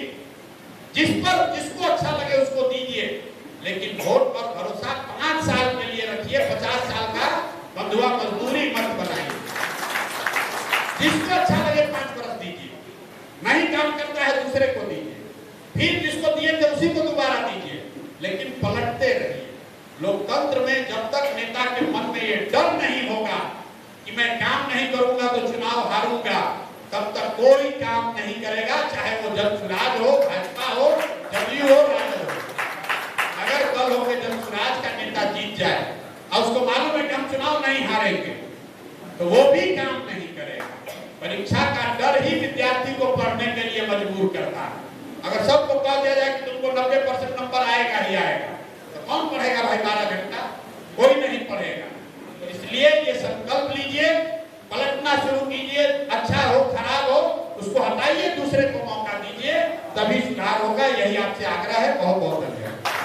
जिसको अच्छा लगे उसको दीजिए, लेकिन वोट पर भरोसा 5 साल के लिए रखिए। 50 साल का बंधुआ मजदूरी मत बनाइए। जिसको अच्छा लगे 5 वर्ष दीजिए, नहीं काम करता है दूसरे को दीजिए, फिर जिसको दिए थे उसी को दोबारा दीजिए, लेकिन पलटते रहिए। लोकतंत्र में जब तक नेता के मन में ये डर नहीं होगा कि मैं काम नहीं करूंगा तो चुनाव हारूंगा, तब तक कोई काम नहीं करेगा, चाहे वो जनसुराज हो, भाजपा हो, जदयू हो, राजद हो। अगर कल हो के जनसुराज का नेता जीत जाए और उसको मालूम है कि हम चुनाव नहीं हारेंगे, तो वो भी काम नहीं करेगा। परीक्षा का डर ही विद्यार्थी को पढ़ने के लिए मजबूर करता है। अगर सबको कह दिया जाए कि तुमको 90% नंबर आएगा ही आएगा, तो कौन पढ़ेगा भाई 12 घंटा? कोई नहीं पढ़ेगा। तो इसलिए ये संकल्प लीजिए, पलटना शुरू कीजिए। अच्छा हो खराब हो उसको हटाइए, दूसरे को मौका दीजिए, तभी सुधार होगा। यही आपसे आग्रह है। बहुत बहुत धन्यवाद।